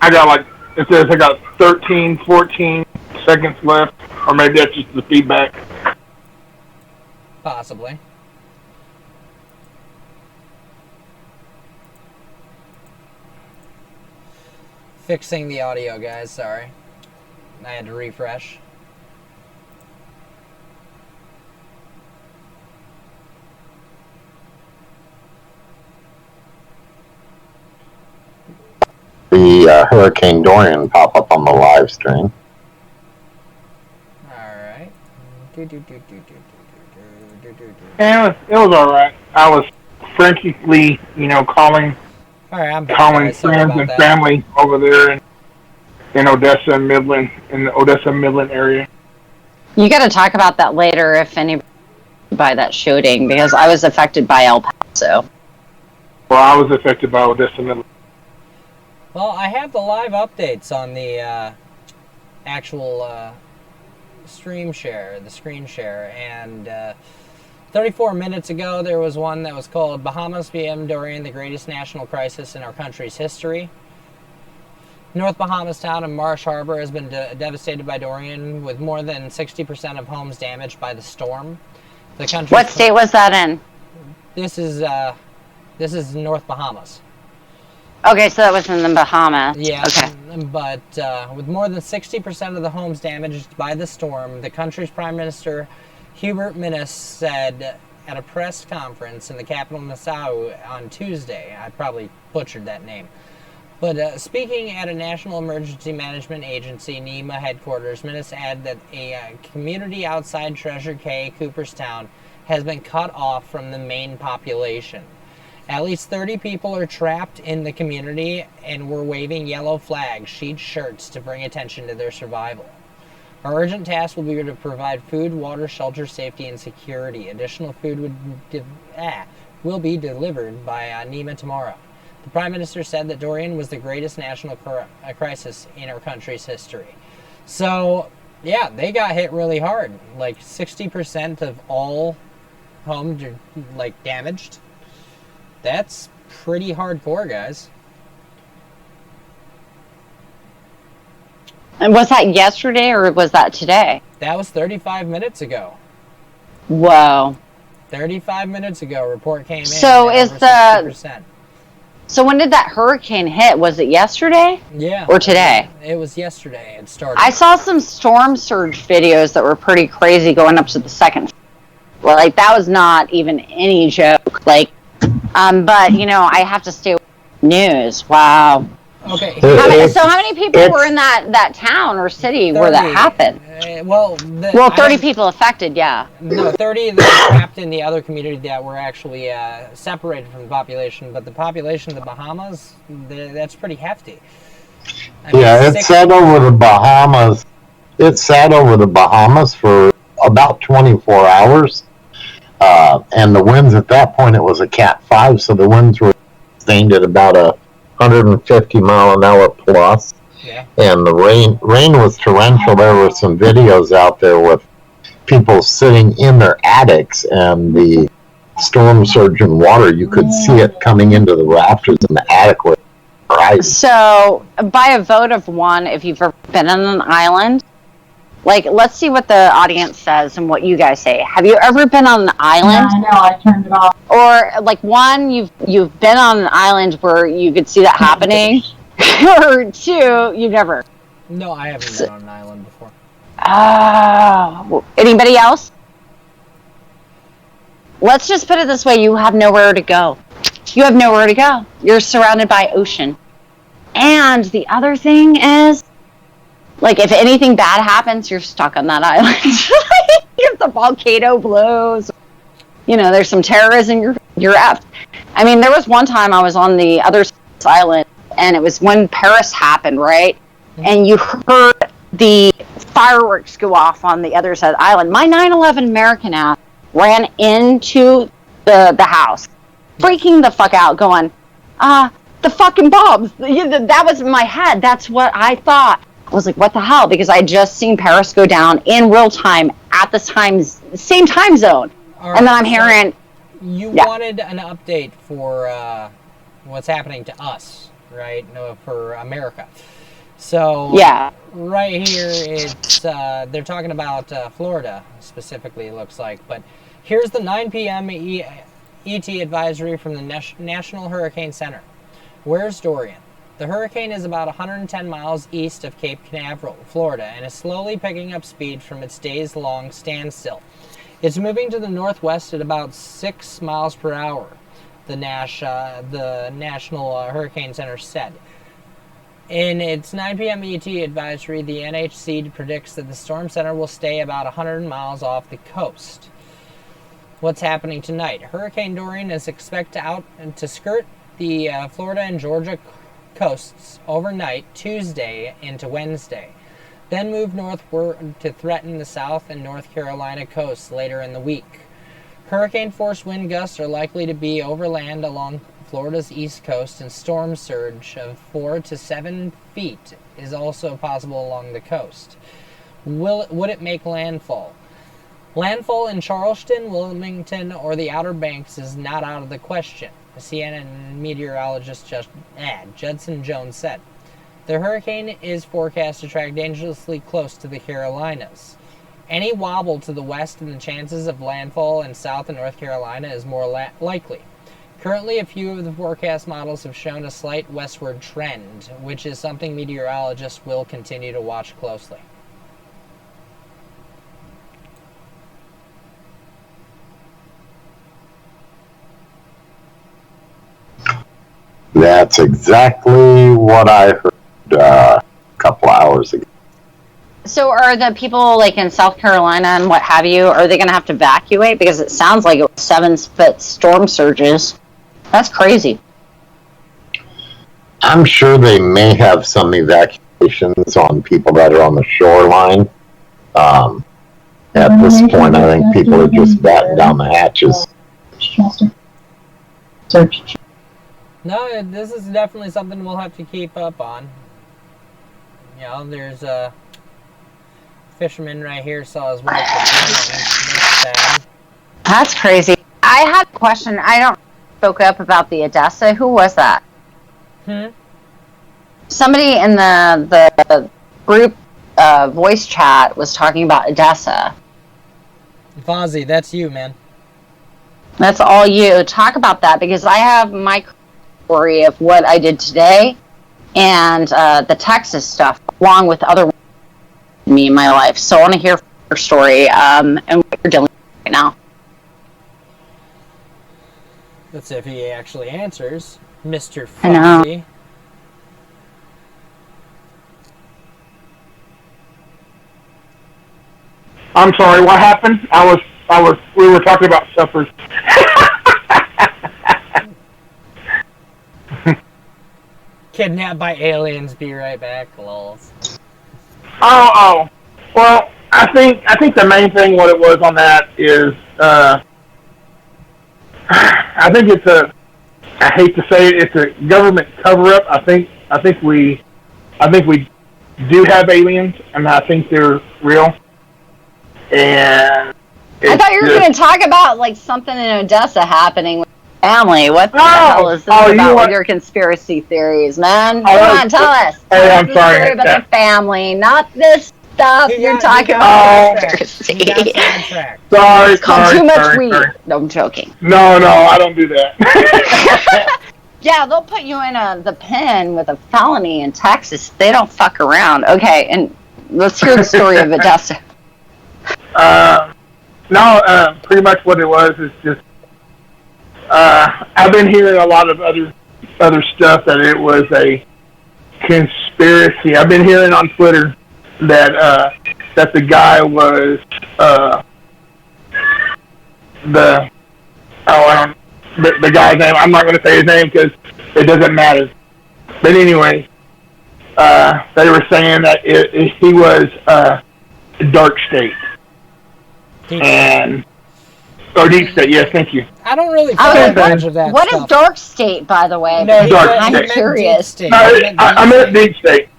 Speaker 10: got like, it says I got 13, 14 seconds left, or maybe that's just the feedback.
Speaker 3: Possibly. Fixing the audio, guys, sorry. I had to refresh.
Speaker 4: The Hurricane Dorian pop up on the live stream.
Speaker 3: Alright.
Speaker 10: Yeah, it was alright. I was frantically, calling
Speaker 3: Alright, I'm back,
Speaker 10: calling
Speaker 3: guys. Sorry
Speaker 10: friends
Speaker 3: about
Speaker 10: and
Speaker 3: that.
Speaker 10: family over there in Odessa and Midland, in the Odessa Midland area.
Speaker 8: You got to talk about that later if anybody by that shooting, because I was affected by El Paso.
Speaker 10: Well, I was affected by Odessa Midland.
Speaker 3: Well, I have the live updates on the actual screen share, and 34 minutes ago there was one that was called Bahamas VM Dorian, the greatest national crisis in our country's history. North Bahamas town of Marsh Harbor has been devastated by Dorian, with more than 60% of homes damaged by the storm. The country.
Speaker 8: What state was that in?
Speaker 3: This is North Bahamas.
Speaker 8: Okay, so that was in the Bahamas.
Speaker 3: Yeah,
Speaker 8: okay.
Speaker 3: But with more than 60% of the homes damaged by the storm, the country's Prime Minister Hubert Minnis said at a press conference in the capital Nassau on Tuesday. I probably butchered that name. But speaking at a National Emergency Management Agency, NEMA headquarters, Minnis added that a community outside Treasure Cay, Cooperstown, has been cut off from the main population. At least 30 people are trapped in the community and were waving yellow flags, sheet shirts to bring attention to their survival. Our urgent task will be to provide food, water, shelter, safety, and security. Additional food will be delivered by NEMA tomorrow. The Prime Minister said that Dorian was the greatest national crisis in our country's history. So, yeah, they got hit really hard. Like 60% of all homes are damaged. That's pretty hardcore, guys.
Speaker 8: And was that yesterday or was that today?
Speaker 3: That was 35 minutes ago.
Speaker 8: Whoa.
Speaker 3: 35 minutes ago, report came in.
Speaker 8: So is the 60%. So when did that hurricane hit? Was it yesterday?
Speaker 3: Yeah.
Speaker 8: Or today?
Speaker 3: It was yesterday. It started.
Speaker 8: I saw some storm surge videos that were pretty crazy going up to the second. Well, that was not even any joke. But I have to stay with news. Wow.
Speaker 3: Okay.
Speaker 8: How many people were in that town or city
Speaker 3: 30,
Speaker 8: where that happened? 30 people affected, yeah.
Speaker 3: No, 30 that were trapped in the other community that were actually separated from the population. But the population of the Bahamas, that's pretty hefty.
Speaker 4: It sat over the Bahamas. It sat over the Bahamas for about 24 hours. And the winds at that point, it was a Cat 5, so the winds were sustained at about 150 mile an hour plus.
Speaker 3: Yeah.
Speaker 4: And the rain was torrential. There were some videos out there with people sitting in their attics, and the storm surge and water, you could see it coming into the rafters in the attic where rising.
Speaker 8: So, by a vote of one, if you've ever been on an island, let's see what the audience says and what you guys say. Have you ever been on an island?
Speaker 7: Yeah, I know, I turned it off.
Speaker 8: Or one, you've been on an island where you could see that happening, or two, you've never.
Speaker 3: No, I haven't been on an island before.
Speaker 8: Anybody else? Let's just put it this way: you have nowhere to go. You have nowhere to go. You're surrounded by ocean. And the other thing is, if anything bad happens, you're stuck on that island. If the volcano blows, there's some terrorism, you're effed. I mean, there was one time I was on the other island, and it was when Paris happened, right? Mm-hmm. And you heard the fireworks go off on the other side of the island. My 9/11 American ass ran into the house, freaking the fuck out, going, the fucking bombs. That was in my head. That's what I thought. I was like, what the hell? Because I just seen Paris go down in real time at the same time zone.
Speaker 3: Right,
Speaker 8: and then I'm hearing...
Speaker 3: You wanted an update for what's happening to us right? No, for America. So
Speaker 8: Yeah.
Speaker 3: right here, it's they're talking about Florida specifically. It looks like, but here's the 9 p.m. ET advisory from the National Hurricane Center. Where's Dorian? The hurricane is about 110 miles east of Cape Canaveral, Florida, and is slowly picking up speed from its days-long standstill. It's moving to the northwest at about 6 miles per hour, the National Hurricane Center said. In its 9 p.m. ET advisory, the NHC predicts that the storm center will stay about 100 miles off the coast. What's happening tonight? Hurricane Dorian is expected to skirt the Florida and Georgia coasts overnight Tuesday into Wednesday, then move northward to threaten the South and North Carolina coasts later in the week. Hurricane-force wind gusts are likely to be overland along Florida's east coast, and storm surge of 4 to 7 feet is also possible along the coast. Would it make landfall? Landfall in Charleston, Wilmington, or the Outer Banks is not out of the question, CNN meteorologist Judson Jones said. The hurricane is forecast to track dangerously close to the Carolinas. Any wobble to the west and the chances of landfall in South and North Carolina is more likely. Currently, a few of the forecast models have shown a slight westward trend, which is something meteorologists will continue to watch closely.
Speaker 4: That's exactly what I heard a couple hours ago.
Speaker 8: So are the people like in South Carolina and what have you, are they going to have to evacuate? Because it sounds like it was 7-foot storm surges. That's crazy.
Speaker 4: I'm sure they may have some evacuations on people that are on the shoreline. At this point, I think people are just batting down the hatches.
Speaker 3: No, this is definitely something we'll have to keep up on. You know, there's a fisherman right here saw his wife drown.
Speaker 8: That's crazy. I had a question. I don't spoke up about the Odessa. Who was that? Somebody in the group voice chat was talking about Odessa.
Speaker 3: Fozzie, that's you, man.
Speaker 8: That's all you. Talk about that, because I have my story of what I did today and the Texas stuff, along with other me in my life. So I want to hear your story and what you're dealing with right now.
Speaker 3: Let's see if he actually answers, Mr. Fozzie.
Speaker 10: I'm sorry, what happened? We were talking about suppers.
Speaker 3: Kidnapped by aliens, be right back, lols.
Speaker 10: Oh. Well, I think the main thing what it was on that is, I think I hate to say it, it's a government cover-up. I think we do have aliens, and I think they're real. And
Speaker 8: I thought you were going to talk about like something in Odessa happening with family. What the hell is this about with your conspiracy theories, man? Come on, tell us.
Speaker 10: Hey, I'm sorry.
Speaker 8: Story about the family, not this stuff you're talking about.
Speaker 10: Sorry.
Speaker 8: It's called too much weed. No, I'm joking.
Speaker 10: No, I don't do that.
Speaker 8: Yeah, they'll put you in the pen with a felony in Texas. They don't fuck around. Okay, and let's hear the story of Odessa.
Speaker 10: Pretty much what it was is just, I've been hearing a lot of other stuff that it was a conspiracy. I've been hearing on Twitter that the guy was the guy's name. I'm not going to say his name because it doesn't matter. But anyway, they were saying that he was Dark State. Deep State, yes, thank you.
Speaker 3: I don't really follow much of that
Speaker 8: What
Speaker 3: stuff.
Speaker 8: is Dark State, by the way?
Speaker 10: No,
Speaker 8: I'm curious.
Speaker 10: I meant Deep State.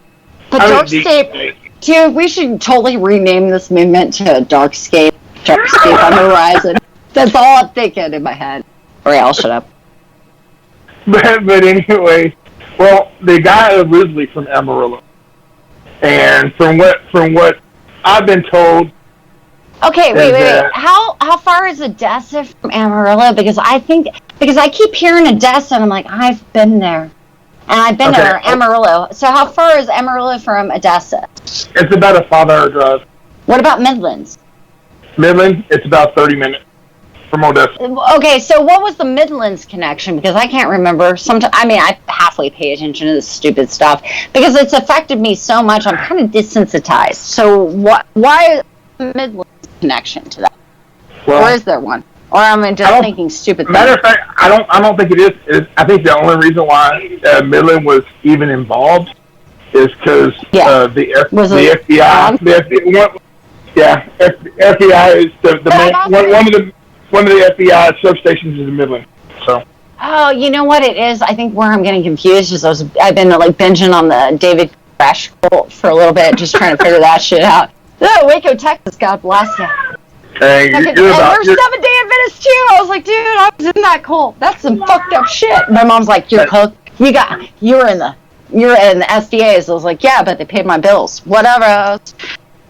Speaker 8: The Dark State. Dude, we should totally rename this movement to Dark Scape on the horizon. That's all I'm thinking in my head. All right, I'll shut up.
Speaker 10: But anyway, well, the guy originally from Amarillo, and from what I've been told.
Speaker 8: Okay, wait. How far is Odessa from Amarillo? Because I keep hearing Odessa, and I'm like, I've been there, and I've been there, Amarillo. So how far is Amarillo from Odessa?
Speaker 10: It's about a 5-hour drive.
Speaker 8: What about Midlands?
Speaker 10: Midland, it's about 30 minutes from Odessa.
Speaker 8: Okay, so what was the Midlands connection? Because I can't remember. I halfway pay attention to this stupid stuff because it's affected me so much. I'm kind of desensitized. So why Midlands connection to that? Well, or is there one? Or am I just thinking stupid things?
Speaker 10: Matter of fact, I don't think it is. I think the only reason why Midland was even involved is because the FBI. FBI is the main, one of the FBI substations is in Midland. So.
Speaker 8: Oh, you know what it is? I think where I'm getting confused is I've been like binging on the David Crash for a little bit, just trying to figure that shit out. Oh, Waco, Texas, God bless you.
Speaker 10: Hey,
Speaker 8: and there's 7-Day Adventists too. I was like, dude, I was in that cult. That's some fucked up shit. My mom's like, you're cooked. You're in the SDAs. I was like, yeah, but they paid my bills. Whatever.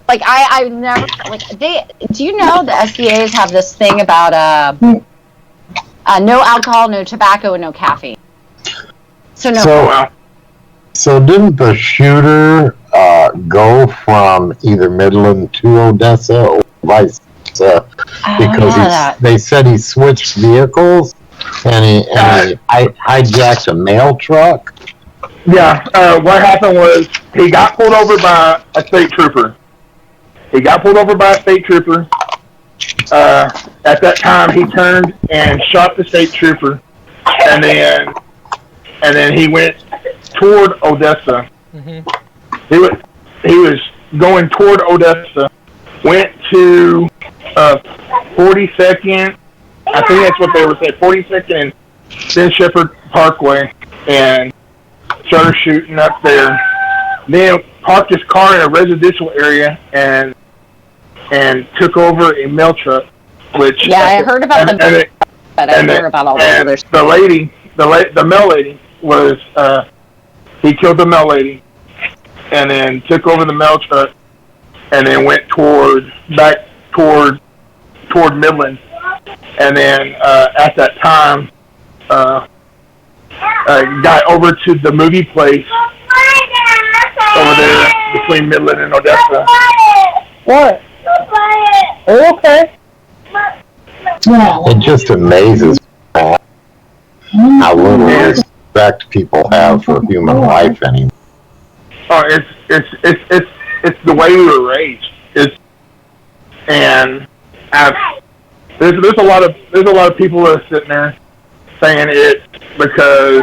Speaker 8: Like I never do you know the SDAs have this thing about no alcohol, no tobacco, and no caffeine. So
Speaker 4: didn't the shooter go from either Midland to Odessa or vice versa? Because they said he switched vehicles and he hijacked a mail truck.
Speaker 10: Yeah, what happened was he got pulled over by a state trooper. At that time, he turned and shot the state trooper, and then he went toward Odessa. Mm-hmm. He was going toward Odessa. Went to 42nd. I think that's what they were saying. 42nd and then Shepherd Parkway, and started shooting up there. Then parked his car in a residential area and took over a mail truck. Which
Speaker 8: I heard about but I didn't hear about all the others.
Speaker 10: The mail lady was he killed the mail lady, and then took over the mail truck, and then went back toward Midland, and then at that time got over to the movie place over there between Midland and Odessa. What? Oh, okay.
Speaker 4: It just amazes me how little respect people have for human life anymore.
Speaker 10: Oh, it's the way we were raised. There's a lot of people that are sitting there saying it because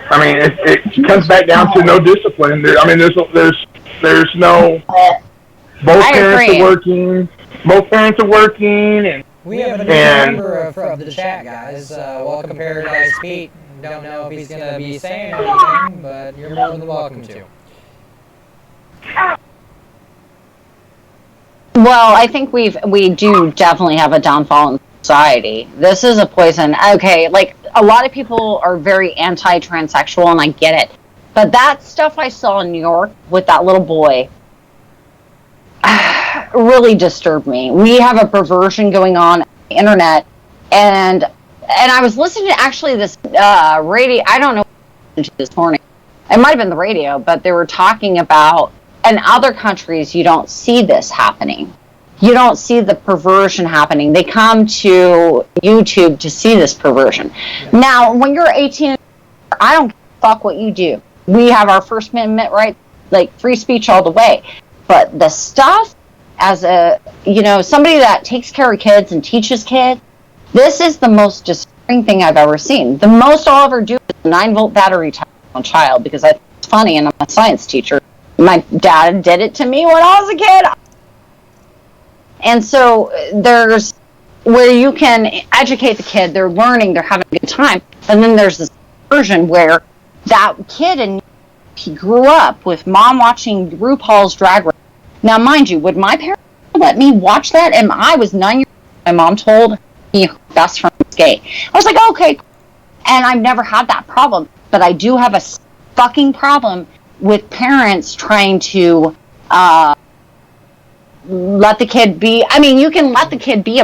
Speaker 10: it comes back down to no discipline. There's no. Both parents are working, and
Speaker 3: we have a new member of the chat, guys. Welcome, Paradise Pete. Don't know if he's gonna be saying anything, but you're more than welcome to.
Speaker 8: Well, I think we do definitely have a downfall in society. This is a poison. Okay, like a lot of people are very anti-transsexual, and I get it. But that stuff I saw in New York with that little boy really disturbed me. We have a perversion going on the internet, and I was listening to actually this radio. I don't know what this morning. It might have been the radio, but they were talking about in other countries you don't see this happening. You don't see the perversion happening. They come to YouTube to see this perversion. Now, when you're 18, I don't fuck what you do. We have our First Amendment right, like free speech all the way. But the stuff, as somebody that takes care of kids and teaches kids, this is the most disturbing thing I've ever seen. The most I'll ever do is a 9-volt battery test on a child because it's funny and I'm a science teacher. My dad did it to me when I was a kid. And so there's where you can educate the kid, they're learning, they're having a good time. And then there's this version where that kid and he grew up with mom watching RuPaul's Drag Race. Now, mind you, would my parents let me watch that? And I was 9 years old. My mom told me her best friend was gay. I was like, okay. And I've never had that problem. but I do have a fucking problem with parents trying to let the kid be. I mean, you can let the kid be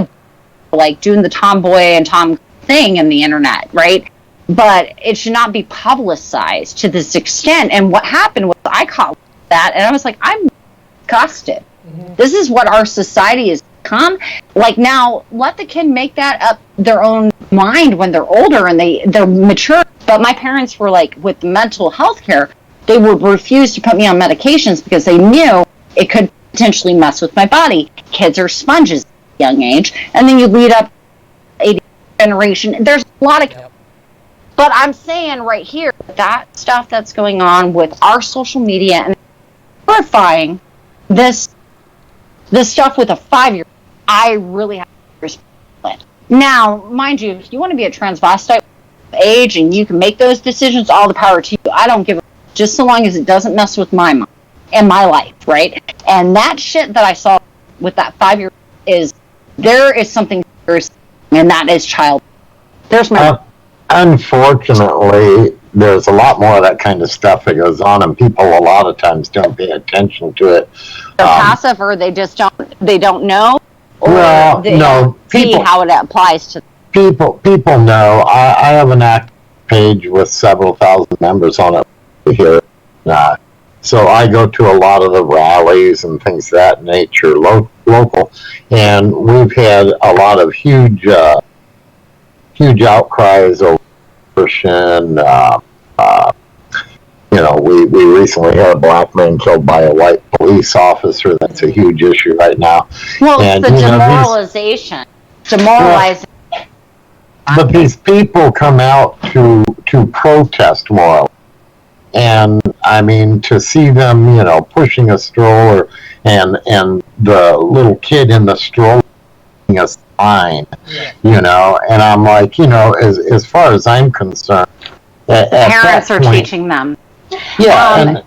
Speaker 8: like doing the tomboy and tom thing in the internet, right? But it should not be publicized to this extent. And what happened was I caught that, and I was like, I'm disgusted. Mm-hmm. This is what our society has become. Like, now, let the kid make that up their own mind when they're older and they're mature. But my parents were like, with mental health care, they would refuse to put me on medications because they knew it could potentially mess with my body. Kids are sponges at a young age, and then you lead up a generation. There's a lot of, but I'm saying right here, that stuff that's going on with our social media and glorifying this stuff with a 5-year-old, I really have to respect it. Now, mind you, if you want to be a transvestite age and you can make those decisions, all the power to you. I don't give a just so long as it doesn't mess with my mind and my life, right? And that shit that I saw with that 5-year-old is, there is something serious, and that is child. There's my...
Speaker 4: Unfortunately, there's a lot more of that kind of stuff that goes on, and people a lot of times don't pay attention to it.
Speaker 8: They're passive, or they just don't know, or
Speaker 4: well,
Speaker 8: they
Speaker 4: no,
Speaker 8: see how it applies to
Speaker 4: people know. I have an active page with several thousand members on it here. So I go to a lot of the rallies and things of that nature, local, and we've had a lot of huge outcries over abortion. We recently had a black man killed by a white police officer. That's a huge issue right now.
Speaker 8: Well, and, it's the demoralization. Demoralizing.
Speaker 4: But these people come out to protest morally. And I mean, to see them, pushing a stroller and the little kid in the stroller a sign, and I'm like, as far as I'm concerned,
Speaker 8: parents are teaching them.
Speaker 4: Yeah.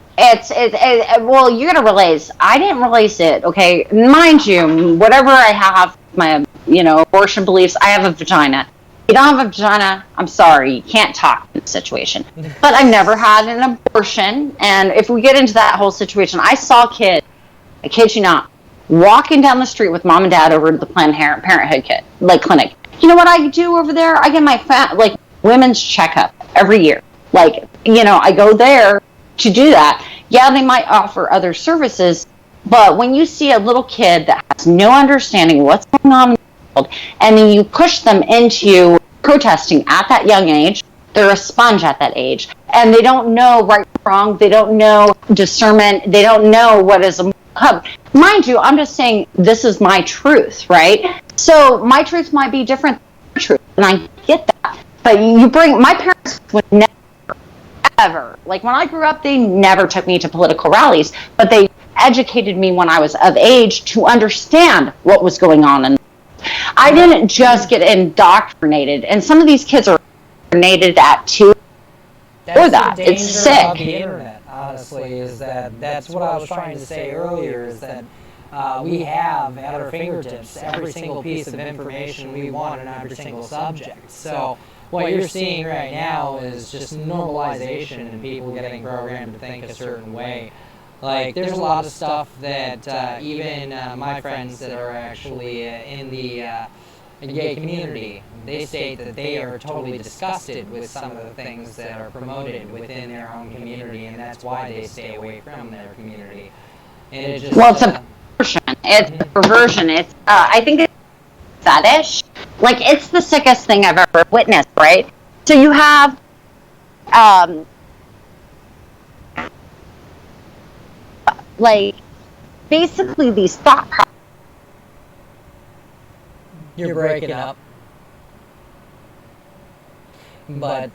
Speaker 8: Well, you gotta realize, I didn't realize it, okay? Mind you, whatever I have, my, abortion beliefs, I have a vagina. You don't have a vagina, I'm sorry, you can't talk in the situation. But I've never had an abortion, and if we get into that whole situation, I saw kids, I kid you not, walking down the street with mom and dad over to the Planned Parenthood clinic. You know what I do over there? I get my women's checkup every year. I go there to do that. Yeah, they might offer other services, but when you see a little kid that has no understanding of what's going on in the world, and then you push them into protesting at that young age, they're a sponge at that age, and they don't know right from wrong, they don't know discernment, they don't know what is a hub. Mind you, I'm just saying this is my truth, right? So my truth might be different than your truth, and I get that. But my parents would never, ever, when I grew up, they never took me to political rallies, but they educated me when I was of age to understand what was going on. I didn't just get indoctrinated, and some of these kids are indoctrinated at too. For that, it's sick.
Speaker 3: Of the internet, honestly, is that's what I was trying to say earlier, is that we have at our fingertips every single piece of information we want on every single subject. So what you're seeing right now is just normalization and people getting programmed to think a certain way. There's a lot of stuff that even my friends that are actually in the gay community, they state that they are totally disgusted with some of the things that are promoted within their own community, and that's why they stay away from their community. And it just,
Speaker 8: it's a perversion. It's a perversion. It's I think it's fetish. It's the sickest thing I've ever witnessed, right? So you have basically these thought processes.
Speaker 3: You're breaking up. But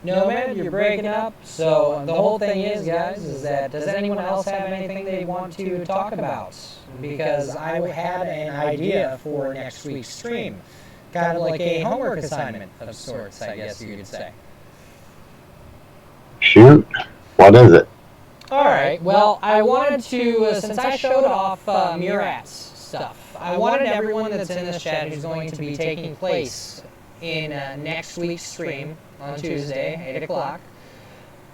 Speaker 3: no, man, you're breaking up. So the whole thing is, guys, is that does anyone else have anything they want to talk about? Because I had an idea for next week's stream, kind of like a homework assignment of sorts, I guess you could say.
Speaker 4: Shoot, what is it?
Speaker 3: Alright, well, I wanted to, since I showed off Murat's stuff, I wanted everyone that's in this chat who's going to be taking place in next week's stream on Tuesday, 8 o'clock,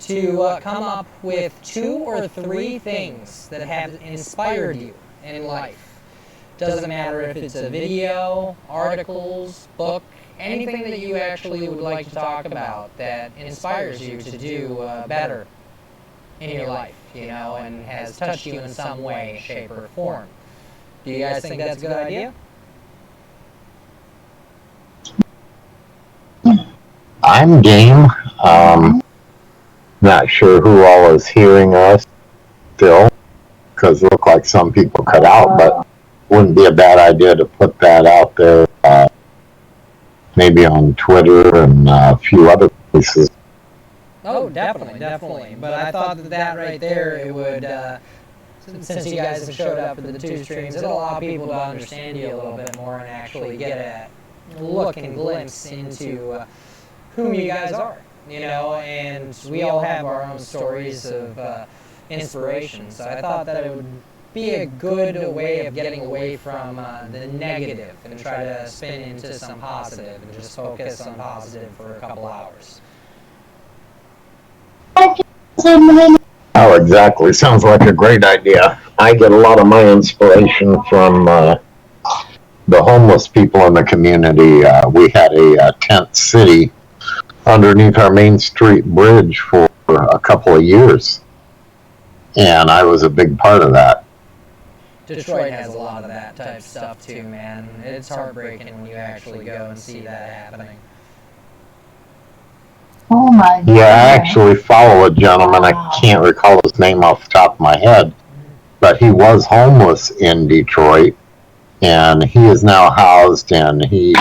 Speaker 3: to come up with 2 or 3 things that have inspired you in life. Doesn't matter if it's a video, articles, book, anything that you actually would like to talk about that inspires you to do better in your life, you know, and has touched you in some way, shape, or form. Do you guys think that's a good idea?
Speaker 4: I'm game. Not sure who all is hearing us still, because it looked like some people cut out, but wouldn't be a bad idea to put that out there, maybe on Twitter and a few other places.
Speaker 3: Oh, definitely, definitely. But I thought that right there, it would, since you guys have showed up for the 2 streams, it'll allow people to understand you a little bit more and actually get a look and glimpse into whom you guys are, you know, and we all have our own stories of inspiration, so I thought that it would be a good way of getting away from the negative and try to spin into some positive and just focus on positive for a couple hours.
Speaker 4: Oh, exactly. Sounds like a great idea. I get a lot of my inspiration from the homeless people in the community. We had a tent city underneath our Main Street bridge for a couple of years, and I was a big part of that.
Speaker 3: Detroit has a lot of that type stuff too, man. It's heartbreaking when you actually go and see that happening.
Speaker 7: Oh my God.
Speaker 4: Yeah, I actually follow a gentleman. I can't recall his name off the top of my head, but he was homeless in Detroit, and he is now housed, and he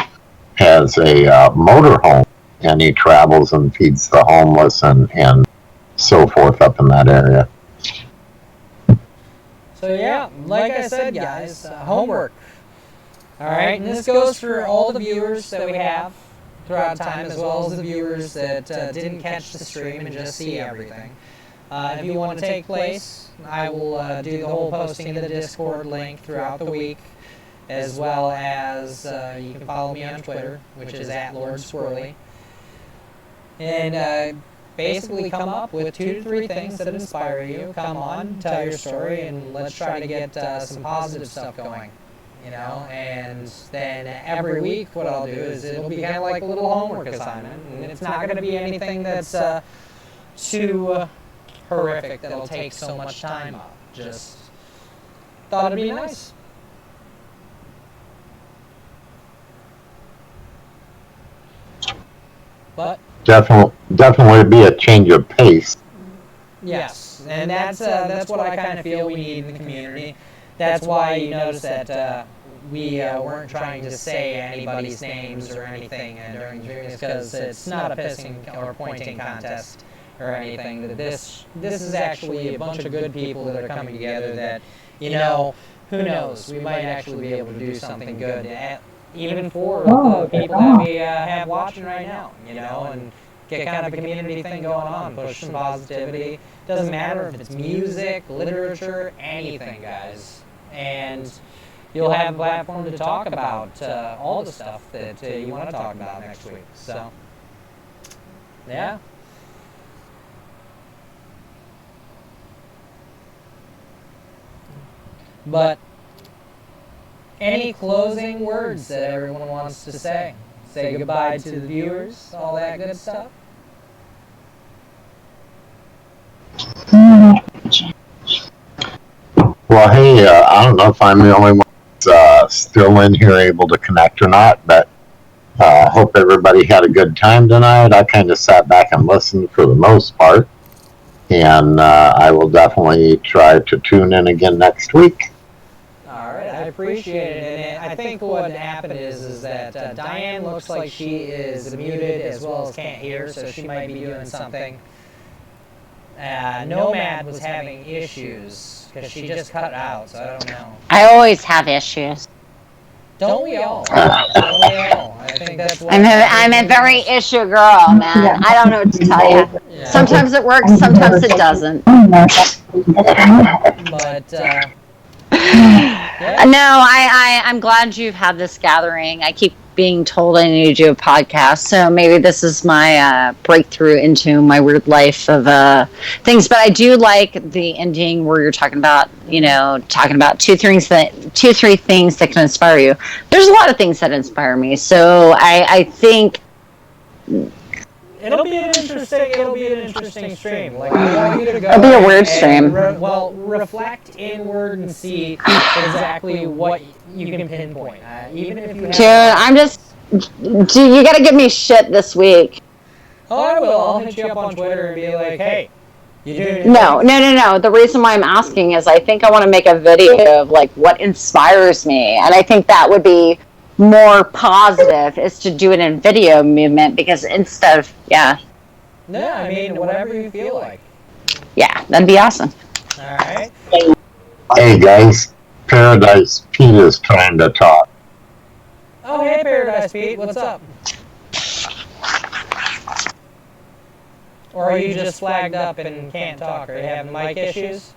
Speaker 4: has a motorhome, and he travels and feeds the homeless and so forth up in that area.
Speaker 3: So yeah, like I said, guys, homework. All right, and this goes for all the viewers that we have throughout time, as well as the viewers that didn't catch the stream and just see everything. If you want to take place, I will do the whole posting of the Discord link throughout the week, as well as you can follow me on Twitter, which is @LordSquirrely. And basically come up with 2 to 3 things that inspire you. Come on, tell your story, and let's try to get some positive stuff going. You know, and then every week what I'll do is it'll be kind of like a little homework assignment, and it's not going to be anything that's too horrific that'll take so much time up. Just thought it'd be nice. But
Speaker 4: definitely be a change of pace.
Speaker 3: yes, and that's what I kind of feel we need in the community. That's why you notice that we weren't trying to say anybody's names or anything during dreams, because it's not a pissing or pointing contest or anything. This is actually a bunch of good people that are coming together that, you know, who knows, we might actually be able to do something good, even for the people that we have watching right now, you know, and get kind of a community thing going on, push some positivity. Doesn't matter if it's music, literature, anything, guys. And you'll have a platform to talk about all the stuff that you want to talk about next week. So, yeah. But any closing words that everyone wants to say? Say goodbye to the viewers, all that good stuff?
Speaker 4: Well, hey, I don't know if I'm the only one that's still in here able to connect or not, but hope everybody had a good time tonight. I kind of sat back and listened for the most part, and I will definitely try to tune in again next week.
Speaker 3: All right, I appreciate it. And I think what happened is that Diane looks like she is muted as well as can't hear, so she might be doing something. Nomad was having issues because she just cut out, so I don't know.
Speaker 8: I always have issues.
Speaker 3: Don't we all? Don't we all? I think that's what
Speaker 8: I'm a very issue girl, man. I don't know what to tell you.
Speaker 3: Yeah.
Speaker 8: Sometimes it works, sometimes it doesn't.
Speaker 3: But yeah.
Speaker 8: No, I'm glad you've had this gathering. I keep being told I need to do a podcast, so maybe this is my breakthrough into my weird life of things. But I do like the ending where you're talking about, talking about two, three things that can inspire you. There's a lot of things that inspire me, so I think
Speaker 3: it'll be an interesting stream. Like, I want you to go.
Speaker 8: It'll be a weird stream.
Speaker 3: Reflect inward and see exactly what you can pinpoint. Even if you have.
Speaker 8: Dude, you got to give me shit this week.
Speaker 3: Oh, I will. I'll hit you up on Twitter and be like, hey, you doing it?
Speaker 8: No. The reason why I'm asking is I think I want to make a video of like what inspires me, and I think that would be more positive is to do it in video movement because instead of
Speaker 3: I mean whatever you feel like.
Speaker 8: Yeah, that'd be awesome.
Speaker 3: All right.
Speaker 4: Hey guys, Paradise Pete is trying to talk.
Speaker 3: Oh, hey Paradise Pete, what's up? Or are you just flagged up and can't talk? Are you having mic issues?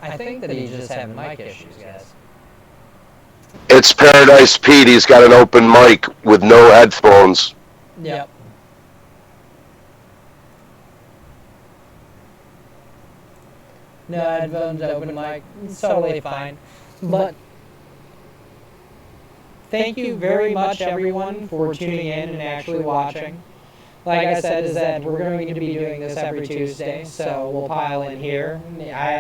Speaker 3: I think that he's just having mic issues, guys.
Speaker 6: It's Paradise Pete. He's got an open mic with no headphones.
Speaker 3: Yep. No headphones, open mic. It's totally fine. But thank you very much, everyone, for tuning in and actually watching. Like I said, is that we're going to be doing this every Tuesday, so we'll pile in here.